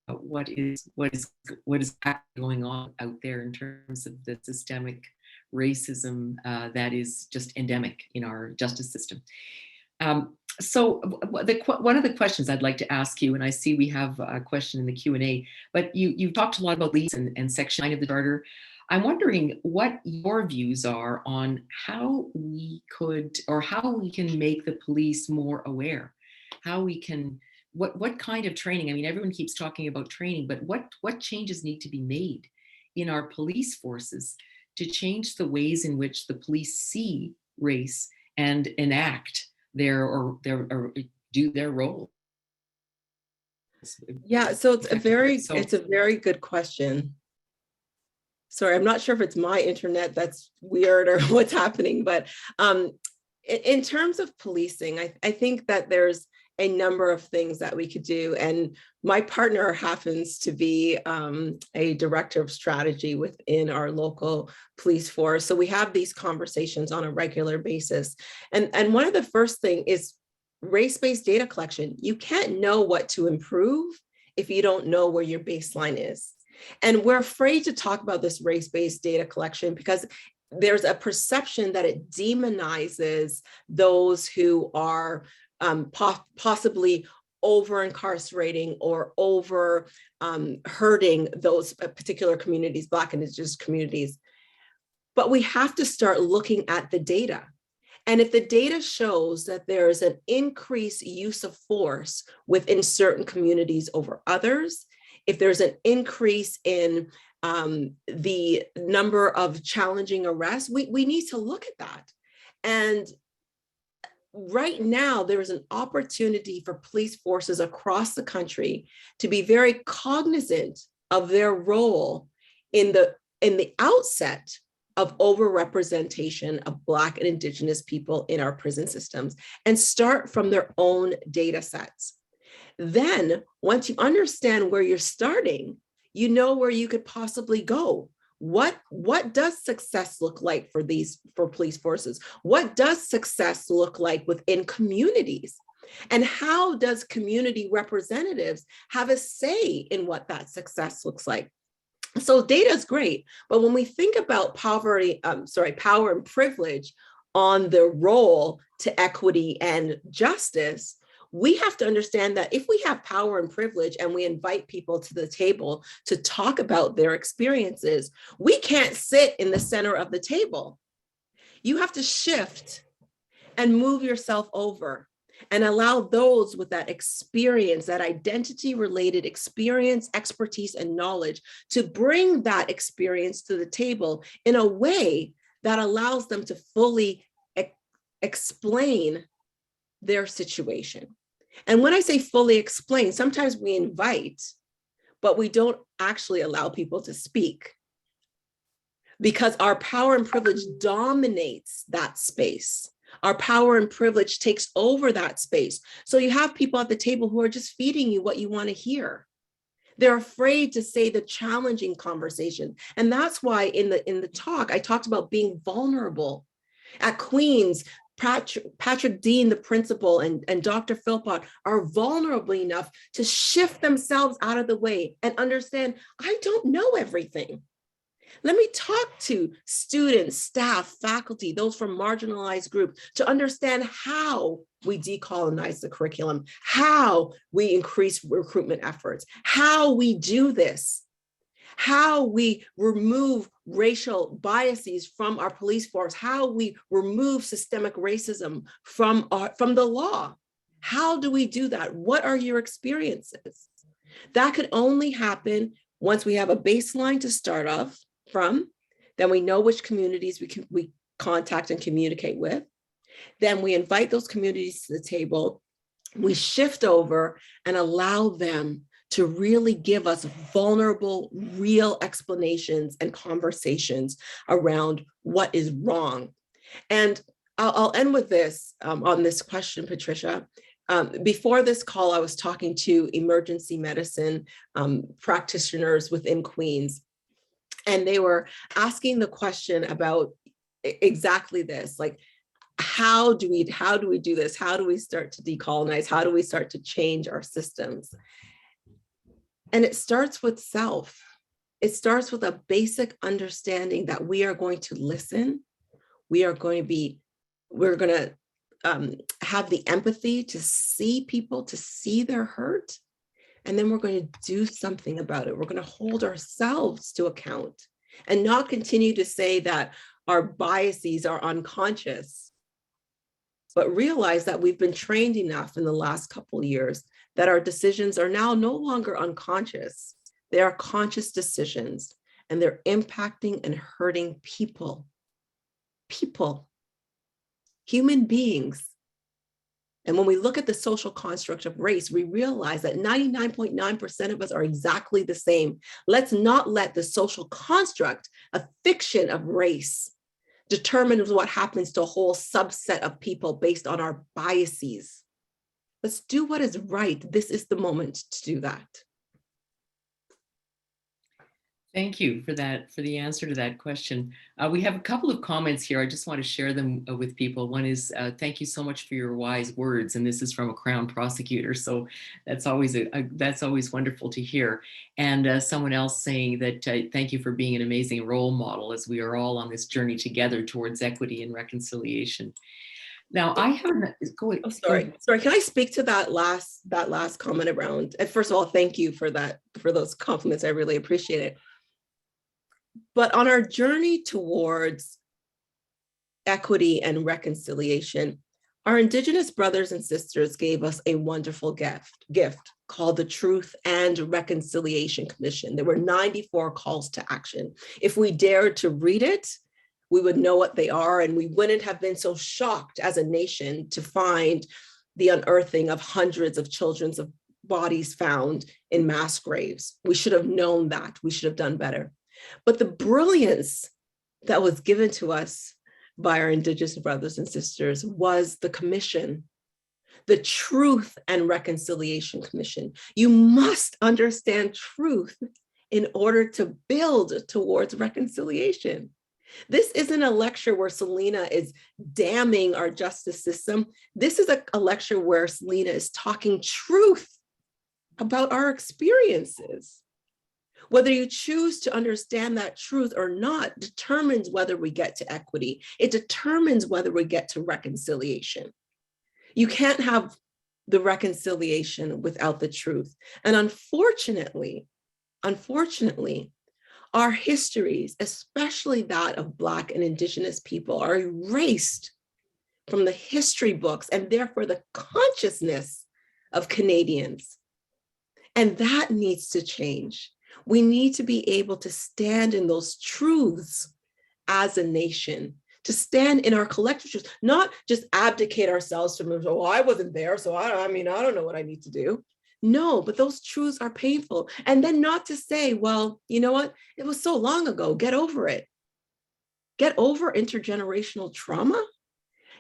what is actually going on out there in terms of the systemic racism that is just endemic in our justice system. So one of the questions I'd like to ask you, and I see we have a question in the Q&A, but you talked a lot about leads and Section 9 of the Charter. I'm wondering what your views are on how we could, or how we can make the police more aware, how we can, what kind of training? I mean, everyone keeps talking about training, but what changes need to be made in our police forces to change the ways in which the police see race and enact or do their role? Yeah, so it's a very good question. Sorry, I'm not sure if it's my internet that's weird or what's happening, but in terms of policing, I think that there's a number of things that we could do. And my partner happens to be a director of strategy within our local police force. So we have these conversations on a regular basis. And one of the first thing is race-based data collection. You can't know what to improve if you don't know where your baseline is. And we're afraid to talk about this race-based data collection because there's a perception that it demonizes those who are possibly over incarcerating or over hurting those particular communities, Black and Indigenous communities. But we have to start looking at the data. And if the data shows that there is an increased use of force within certain communities over others, if there's an increase in the number of challenging arrests, we need to look at that. And right now, there is an opportunity for police forces across the country to be very cognizant of their role in the outset of overrepresentation of Black and Indigenous people in our prison systems and start from their own data sets. Then, once you understand where you're starting, you know where you could possibly go. What does success look like for police forces? What does success look like within communities? And how does community representatives have a say in what that success looks like? So data is great, but when we think about power and privilege on the role to equity and justice, we have to understand that if we have power and privilege and we invite people to the table to talk about their experiences, we can't sit in the center of the table. You have to shift and move yourself over and allow those with that experience, that identity-related experience, expertise, and knowledge to bring that experience to the table in a way that allows them to fully explain their situation. And when I say fully explain, sometimes we invite, but we don't actually allow people to speak because our power and privilege dominates that space. Our power and privilege takes over that space. So you have people at the table who are just feeding you what you want to hear. They're afraid to say the challenging conversation. And that's why in the talk, I talked about being vulnerable. At Queen's, Patrick Dean, the principal, and Dr. Philpott are vulnerable enough to shift themselves out of the way and understand, I don't know everything. Let me talk to students, staff, faculty, those from marginalized groups to understand how we decolonize the curriculum, how we increase recruitment efforts, how we do this, how we remove racial biases from our police force, how we remove systemic racism from the law. How do we do that? What are your experiences? That could only happen once we have a baseline to start off from, then we know which communities we contact and communicate with. Then we invite those communities to the table. We shift over and allow them to really give us vulnerable, real explanations and conversations around what is wrong. And I'll end with this on this question, Patricia. Before this call, I was talking to emergency medicine practitioners within Queens, and they were asking the question about exactly this, like, how do we do this? How do we start to decolonize? How do we start to change our systems? And it starts with self. It starts with a basic understanding that we are going to listen. We're going to have the empathy to see people, to see their hurt. And then we're going to do something about it. We're going to hold ourselves to account and not continue to say that our biases are unconscious, but realize that we've been trained enough in the last couple of years that our decisions are now no longer unconscious. They are conscious decisions, and they're impacting and hurting people, human beings. And when we look at the social construct of race, we realize that 99.9% of us are exactly the same. Let's not let the social construct, a fiction of race, determine what happens to a whole subset of people based on our biases. Let's do what is right. This is the moment to do that. Thank you for that, for the answer to that question. We have a couple of comments here. I just want to share them with people. One is, thank you so much for your wise words. And this is from a Crown prosecutor. So that's always that's always wonderful to hear. And someone else saying that, thank you for being an amazing role model as we are all on this journey together towards equity and reconciliation. Now I haven't, go ahead. Oh, sorry. Can I speak to that last comment around? And first of all, thank you for that, for those compliments. I really appreciate it. But on our journey towards equity and reconciliation, our Indigenous brothers and sisters gave us a wonderful gift called the Truth and Reconciliation Commission. There were 94 calls to action. If we dared to read it, we would know what they are, and we wouldn't have been so shocked as a nation to find the unearthing of hundreds of children's bodies found in mass graves. We should have known that. We should have done better. But the brilliance that was given to us by our Indigenous brothers and sisters was the commission, the Truth and Reconciliation Commission. You must understand truth in order to build towards reconciliation. This isn't a lecture where Celina is damning our justice system. This is a lecture where Celina is talking truth about our experiences. Whether you choose to understand that truth or not determines whether we get to equity. It determines whether we get to reconciliation. You can't have the reconciliation without the truth. And unfortunately, our histories, especially that of Black and Indigenous people, are erased from the history books and therefore the consciousness of Canadians. And that needs to change. We need to be able to stand in those truths as a nation, to stand in our collective truths, not just abdicate ourselves from, oh, I wasn't there, so I don't know what I need to do. No, but those truths are painful. And then not to say, well, you know what? It was so long ago, get over it. Get over intergenerational trauma.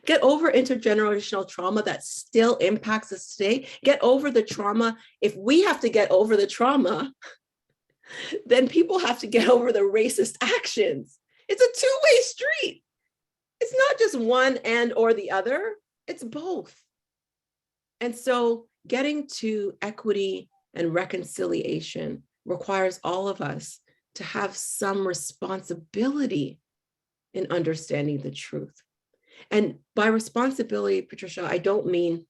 Get over intergenerational trauma that still impacts us today. Get over the trauma. If we have to get over the trauma, then people have to get over the racist actions. It's a two-way street. It's not just one and or the other, it's both. And so getting to equity and reconciliation requires all of us to have some responsibility in understanding the truth. And by responsibility, Patricia, I don't mean,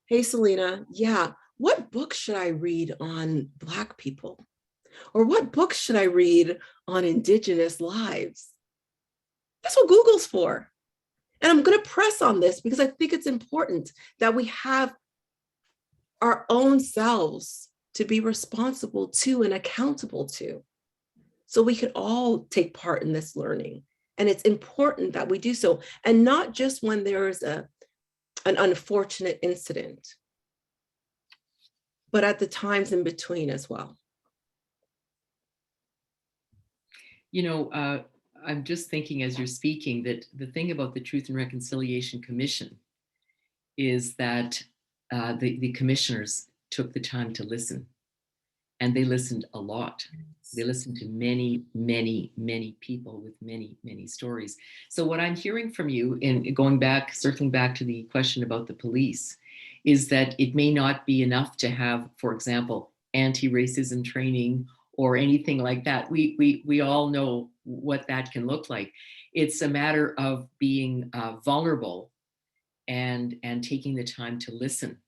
hey, Celina, yeah, what book should I read on Black people? Or what books should I read on Indigenous lives? That's what Google's for. And I'm going to press on this because I think it's important that we have our own selves to be responsible to and accountable to, so we can all take part in this learning. And it's important that we do so, and not just when there is an unfortunate incident, but at the times in between as well. You know, I'm just thinking as you're speaking that the thing about the Truth and Reconciliation Commission is that the commissioners took the time to listen, and they listened a lot. They listened to many, many, many people with many, many stories. So what I'm hearing from you, in going back, circling back to the question about the police, is that it may not be enough to have, for example, anti-racism training or anything like that. We all know what that can look like. It's a matter of being vulnerable and taking the time to listen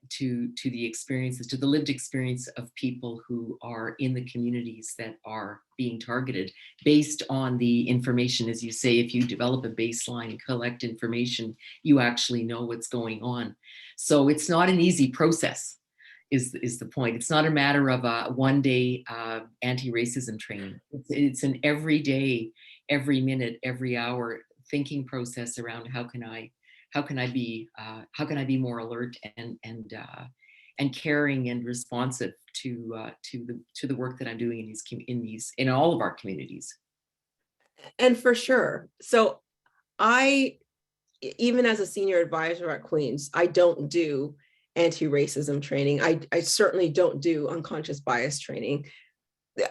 to the experiences, to the lived experience of people who are in the communities that are being targeted based on the information. As you say, if you develop a baseline and collect information, you actually know what's going on. So it's not an easy process, is the point. It's not a matter of a one-day anti-racism training. It's an everyday, every minute, every hour thinking process around how can I be more alert and caring and responsive to the work that I'm doing in all of our communities. And for sure. So even as a senior advisor at Queen's, I don't do anti-racism training. I certainly don't do unconscious bias training.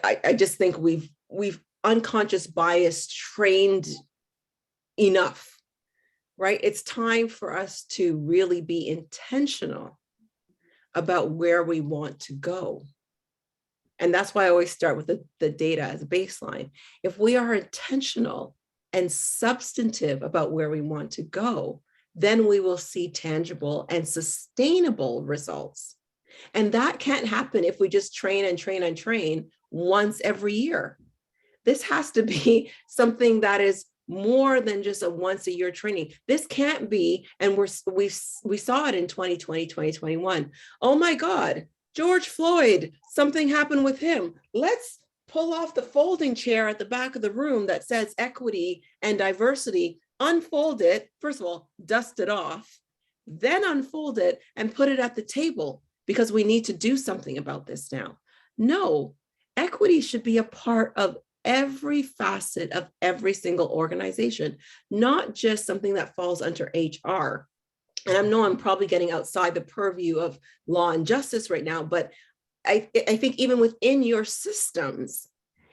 I just think we've unconscious bias trained enough. Right? It's time for us to really be intentional about where we want to go. And that's why I always start with the data as a baseline. If we are intentional and substantive about where we want to go, then we will see tangible and sustainable results. And that can't happen if we just train and train and train once every year. This has to be something that is more than just a once a year training. This can't be, and we saw it in 2020, 2021. Oh my God, George Floyd, something happened with him. Let's pull off the folding chair at the back of the room that says equity and diversity, unfold it, first of all, dust it off, then unfold it and put it at the table because we need to do something about this now. No, equity should be a part of every facet of every single organization, not just something that falls under HR. And I know I'm probably getting outside the purview of law and justice right now, but I think even within your systems,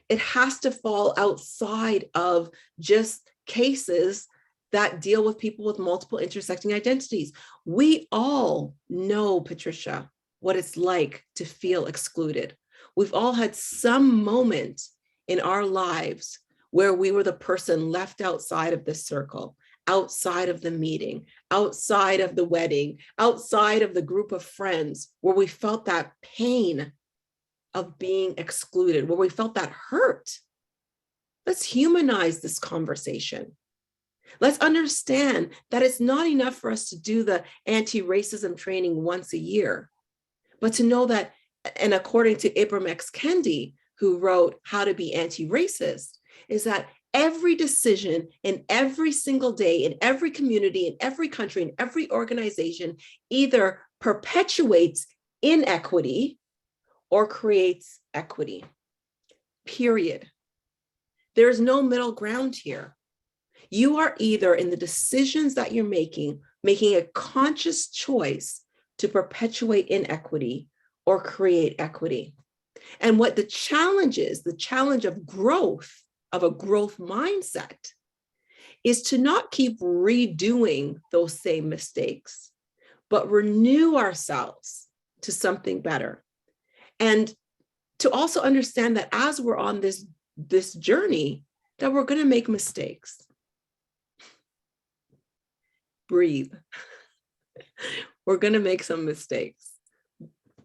it has to fall outside of just cases that deal with people with multiple intersecting identities. We all know, Patricia, what it's like to feel excluded. We've all had some moment in our lives where we were the person left outside of the circle, outside of the meeting, outside of the wedding, outside of the group of friends, where we felt that pain of being excluded, where we felt that hurt. Let's humanize this conversation. Let's understand that it's not enough for us to do the anti-racism training once a year, but to know that, and according to Ibram X. Kendi, who wrote How to Be Anti-Racist, is that every decision in every single day, in every community, in every country, in every organization, either perpetuates inequity or creates equity, period. There's no middle ground here. You are either in the decisions that you're making a conscious choice to perpetuate inequity or create equity. And what the challenge is, the challenge of growth, of a growth mindset, is to not keep redoing those same mistakes, but renew ourselves to something better. And to also understand that as we're on this journey, that we're going to make mistakes. Breathe. We're going to make some mistakes.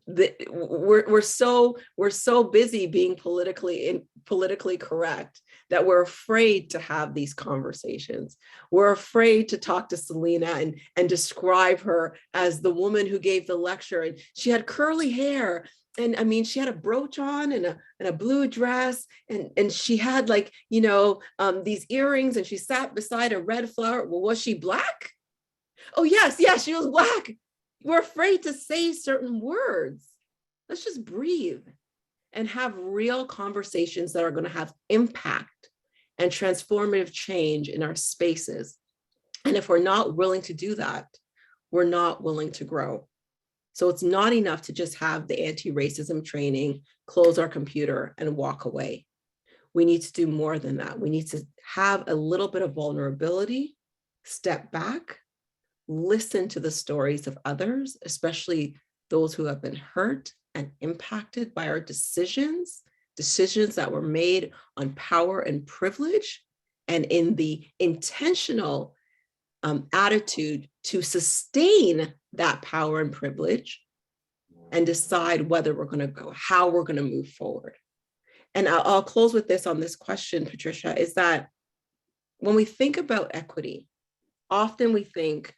We're so busy being politically correct that we're afraid to have these conversations. We're afraid to talk to Celina and describe her as the woman who gave the lecture, and she had curly hair, and I mean she had a brooch on and a blue dress, and she had these earrings, and she sat beside a red flower. Well, was she Black? Oh yes, she was Black. We're afraid to say certain words. Let's just breathe and have real conversations that are going to have impact and transformative change in our spaces. And if we're not willing to do that, we're not willing to grow. So it's not enough to just have the anti-racism training, close our computer and walk away. We need to do more than that. We need to have a little bit of vulnerability, step back, listen to the stories of others, especially those who have been hurt and impacted by our decisions that were made on power and privilege, and in the intentional attitude to sustain that power and privilege, and decide whether we're going to go, how we're going to move forward. And I'll close with this on this question, Patricia, is that when we think about equity, often we think,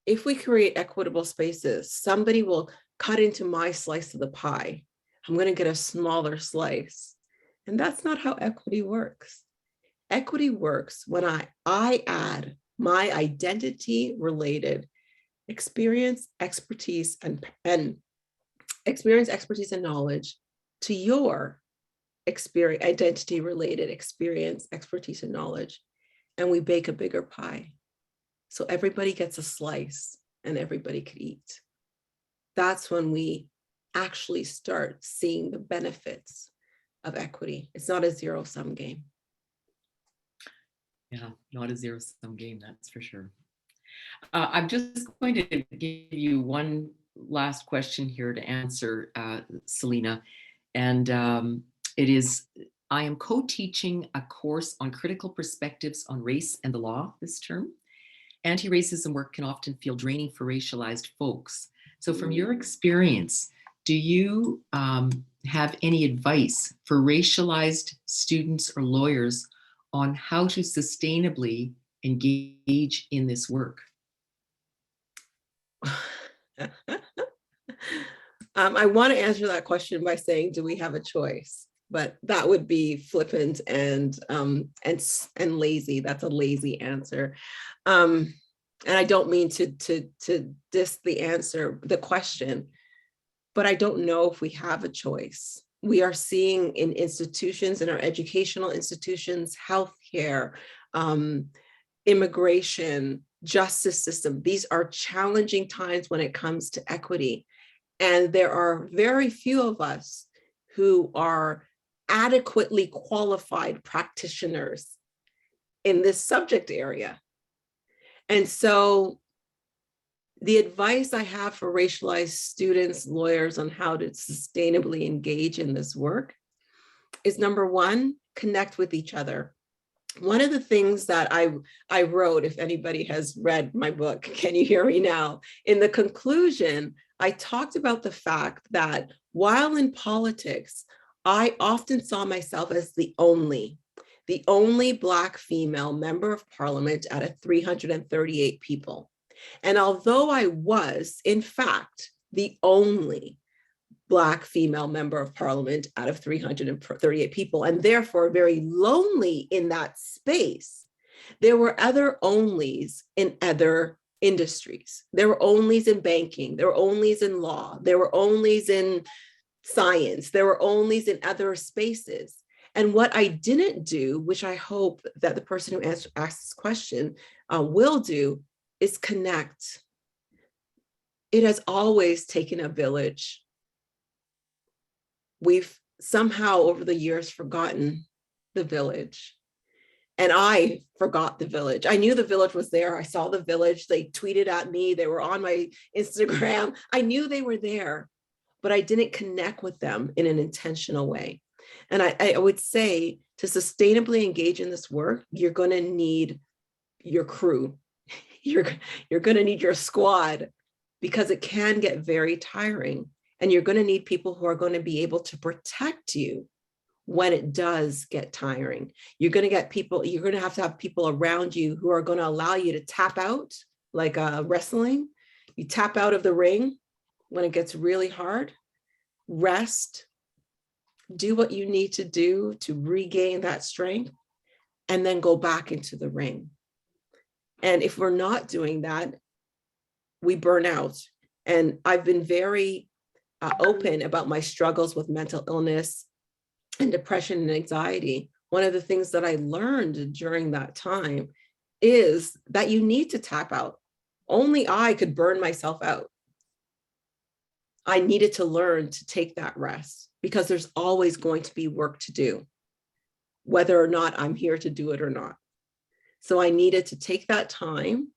if we create equitable spaces, somebody will cut into my slice of the pie. I'm going to get a smaller slice. And that's not how equity works. Equity works when I add my identity-related experience, expertise, and knowledge to your experience, identity-related experience, expertise, and knowledge, and we bake a bigger pie. So everybody gets a slice and everybody could eat. That's when we actually start seeing the benefits of equity. It's not a zero-sum game. Yeah, not a zero-sum game, that's for sure. I'm just going to give you one last question here to answer, Celina. And it is, I am co-teaching a course on critical perspectives on race and the law this term. Anti-racism work can often feel draining for racialized folks. So from your experience, do you have any advice for racialized students or lawyers on how to sustainably engage in this work? I want to answer that question by saying, do we have a choice? But that would be flippant and lazy. That's a lazy answer. And I don't mean to diss the answer, the question, but I don't know if we have a choice. We are seeing in institutions, in our educational institutions, healthcare, immigration, justice system. These are challenging times when it comes to equity. And there are very few of us who are adequately qualified practitioners in this subject area. And so the advice I have for racialized students, lawyers on how to sustainably engage in this work is, number one, connect with each other. One of the things that I wrote, if anybody has read my book, Can You Hear Me Now? In the conclusion, I talked about the fact that while in politics, I often saw myself as the only Black female member of parliament out of 338 people. And although I was, in fact, the only Black female member of parliament out of 338 people, and therefore very lonely in that space, there were other onlys in other industries. There were onlys in banking, there were onlys in law, there were onlys in science, there were onlys in other spaces. And what I didn't do, which I hope that the person who asked this question will do, is connect. It has always taken a village. We've somehow over the years forgotten the village. And I forgot the village. I knew the village was there. I saw the village. They tweeted at me. They were on my Instagram. I knew they were there, but I didn't connect with them in an intentional way. And I would say, to sustainably engage in this work, you're going to need your crew. You're going to need your squad, because it can get very tiring. And you're going to need people who are going to be able to protect you when it does get tiring. You're going to have people around you who are going to allow you to tap out, like wrestling. You tap out of the ring when it gets really hard, rest, do what you need to do to regain that strength, and then go back into the ring. And if we're not doing that, we burn out. And I've been very open about my struggles with mental illness and depression and anxiety. One of the things that I learned during that time is that you need to tap out. Only I could burn myself out. I needed to learn to take that rest because there's always going to be work to do, whether or not I'm here to do it or not. So I needed to take that time,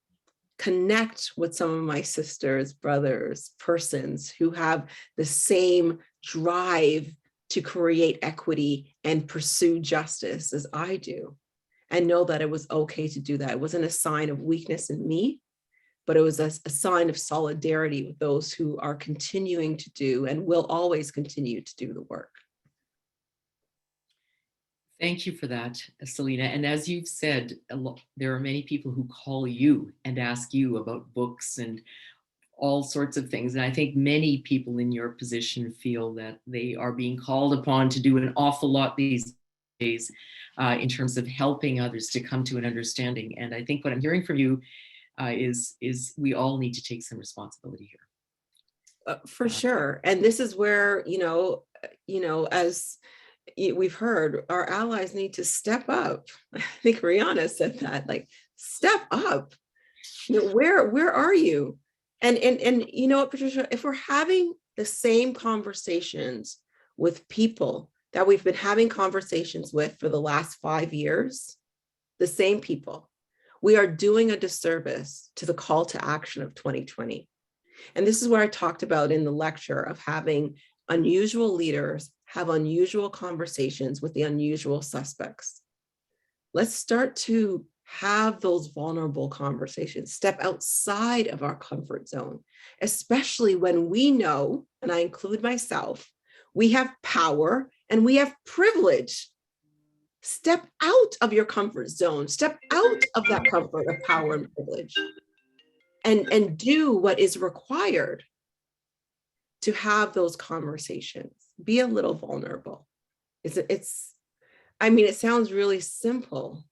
connect with some of my sisters, brothers, persons who have the same drive to create equity and pursue justice as I do, and know that it was okay to do that. It wasn't a sign of weakness in me, but it was a sign of solidarity with those who are continuing to do and will always continue to do the work. Thank you for that, Celina. And as you've said, there are many people who call you and ask you about books and all sorts of things. And I think many people in your position feel that they are being called upon to do an awful lot these days in terms of helping others to come to an understanding. And I think what I'm hearing from you is we all need to take some responsibility here. For sure. And this is where, as we've heard, our allies need to step up. I think Rihanna said that, like, step up. Where are you? And you know what, Patricia, if we're having the same conversations with people that we've been having conversations with for the last 5 years, the same people, we are doing a disservice to the call to action of 2020. And this is where I talked about in the lecture of having unusual leaders have unusual conversations with the unusual suspects. Let's start to have those vulnerable conversations, step outside of our comfort zone, especially when we know, and I include myself, we have power and we have privilege. Step out of your comfort zone, step out of that comfort of power and privilege, and do what is required to have those conversations. Be a little vulnerable. It sounds really simple,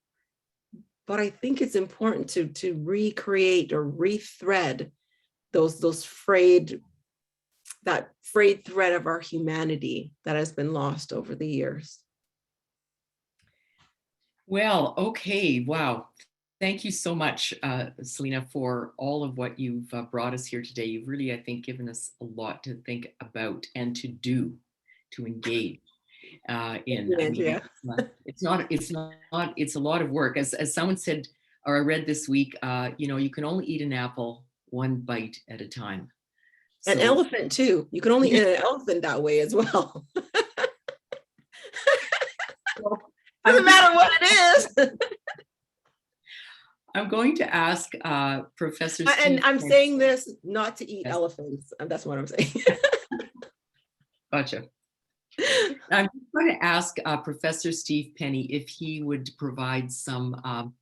but I think it's important to recreate or rethread that frayed thread of our humanity that has been lost over the years. Well, okay, wow. Thank you so much, Celina, for all of what you've brought us here today. You've really, I think, given us a lot to think about and to do, to engage in. Yeah. It's a lot of work. As someone said, or I read this week, you can only eat an apple one bite at a time. An elephant too. You can only eat an elephant that way as well. Doesn't matter what it is. I'm going to ask Professor Steve. And I'm saying this not to eat elephants. That's what I'm saying. Gotcha. I'm going to ask Professor Steve Penny if he would provide some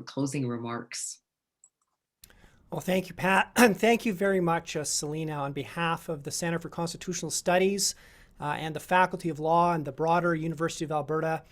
closing remarks. Well, thank you, Pat. And thank you very much, Celina, on behalf of the Center for Constitutional Studies and the Faculty of Law and the broader University of Alberta.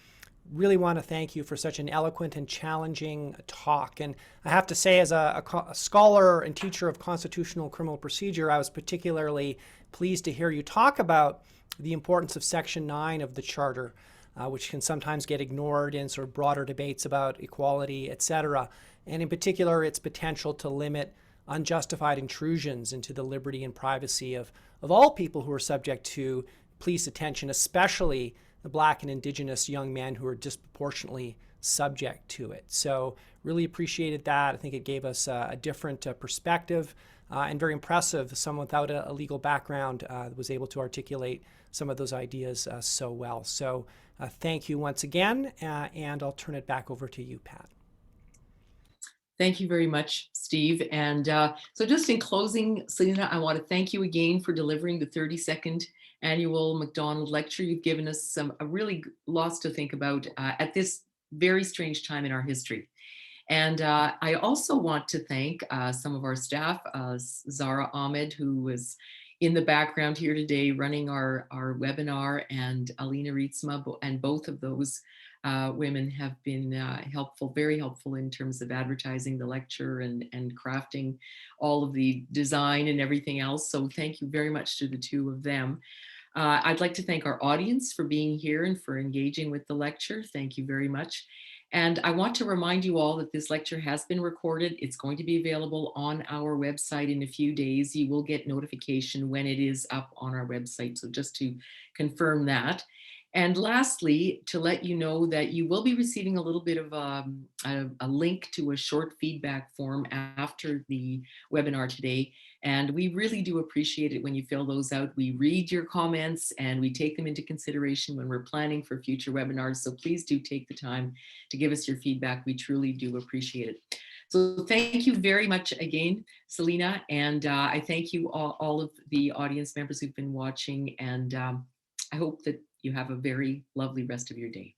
Really want to thank you for such an eloquent and challenging talk. And I have to say, as a scholar and teacher of constitutional criminal procedure, I was particularly pleased to hear you talk about the importance of Section 9 of the Charter, which can sometimes get ignored in sort of broader debates about equality, etc., and in particular, its potential to limit unjustified intrusions into the liberty and privacy of all people who are subject to police attention, especially the Black and Indigenous young men who are disproportionately subject to it. So really appreciated that. I think it gave us a different perspective and very impressive. Someone without a legal background was able to articulate some of those ideas so well. So thank you once again, and I'll turn it back over to you, Pat. Thank you very much, Steve. And so just in closing, Celina, I want to thank you again for delivering the 32nd Annual Mcdonald Lecture. You've given us a really lots to think about at this very strange time in our history. And I also want to thank some of our staff, Zara Ahmed, who was in the background here today running our webinar, and Alina Rietzma, and both of those women have been helpful, very helpful in terms of advertising the lecture and crafting all of the design and everything else. So thank you very much to the two of them. I'd like to thank our audience for being here and for engaging with the lecture. Thank you very much. And I want to remind you all that this lecture has been recorded. It's going to be available on our website in a few days. You will get notification when it is up on our website. So just to confirm that. And lastly, to let you know that you will be receiving a little bit of a link to a short feedback form after the webinar today. And we really do appreciate it when you fill those out. We read your comments and we take them into consideration when we're planning for future webinars. So please do take the time to give us your feedback. We truly do appreciate it. So thank you very much again, Celina. And I thank you all of the audience members who've been watching. And I hope that you have a very lovely rest of your day.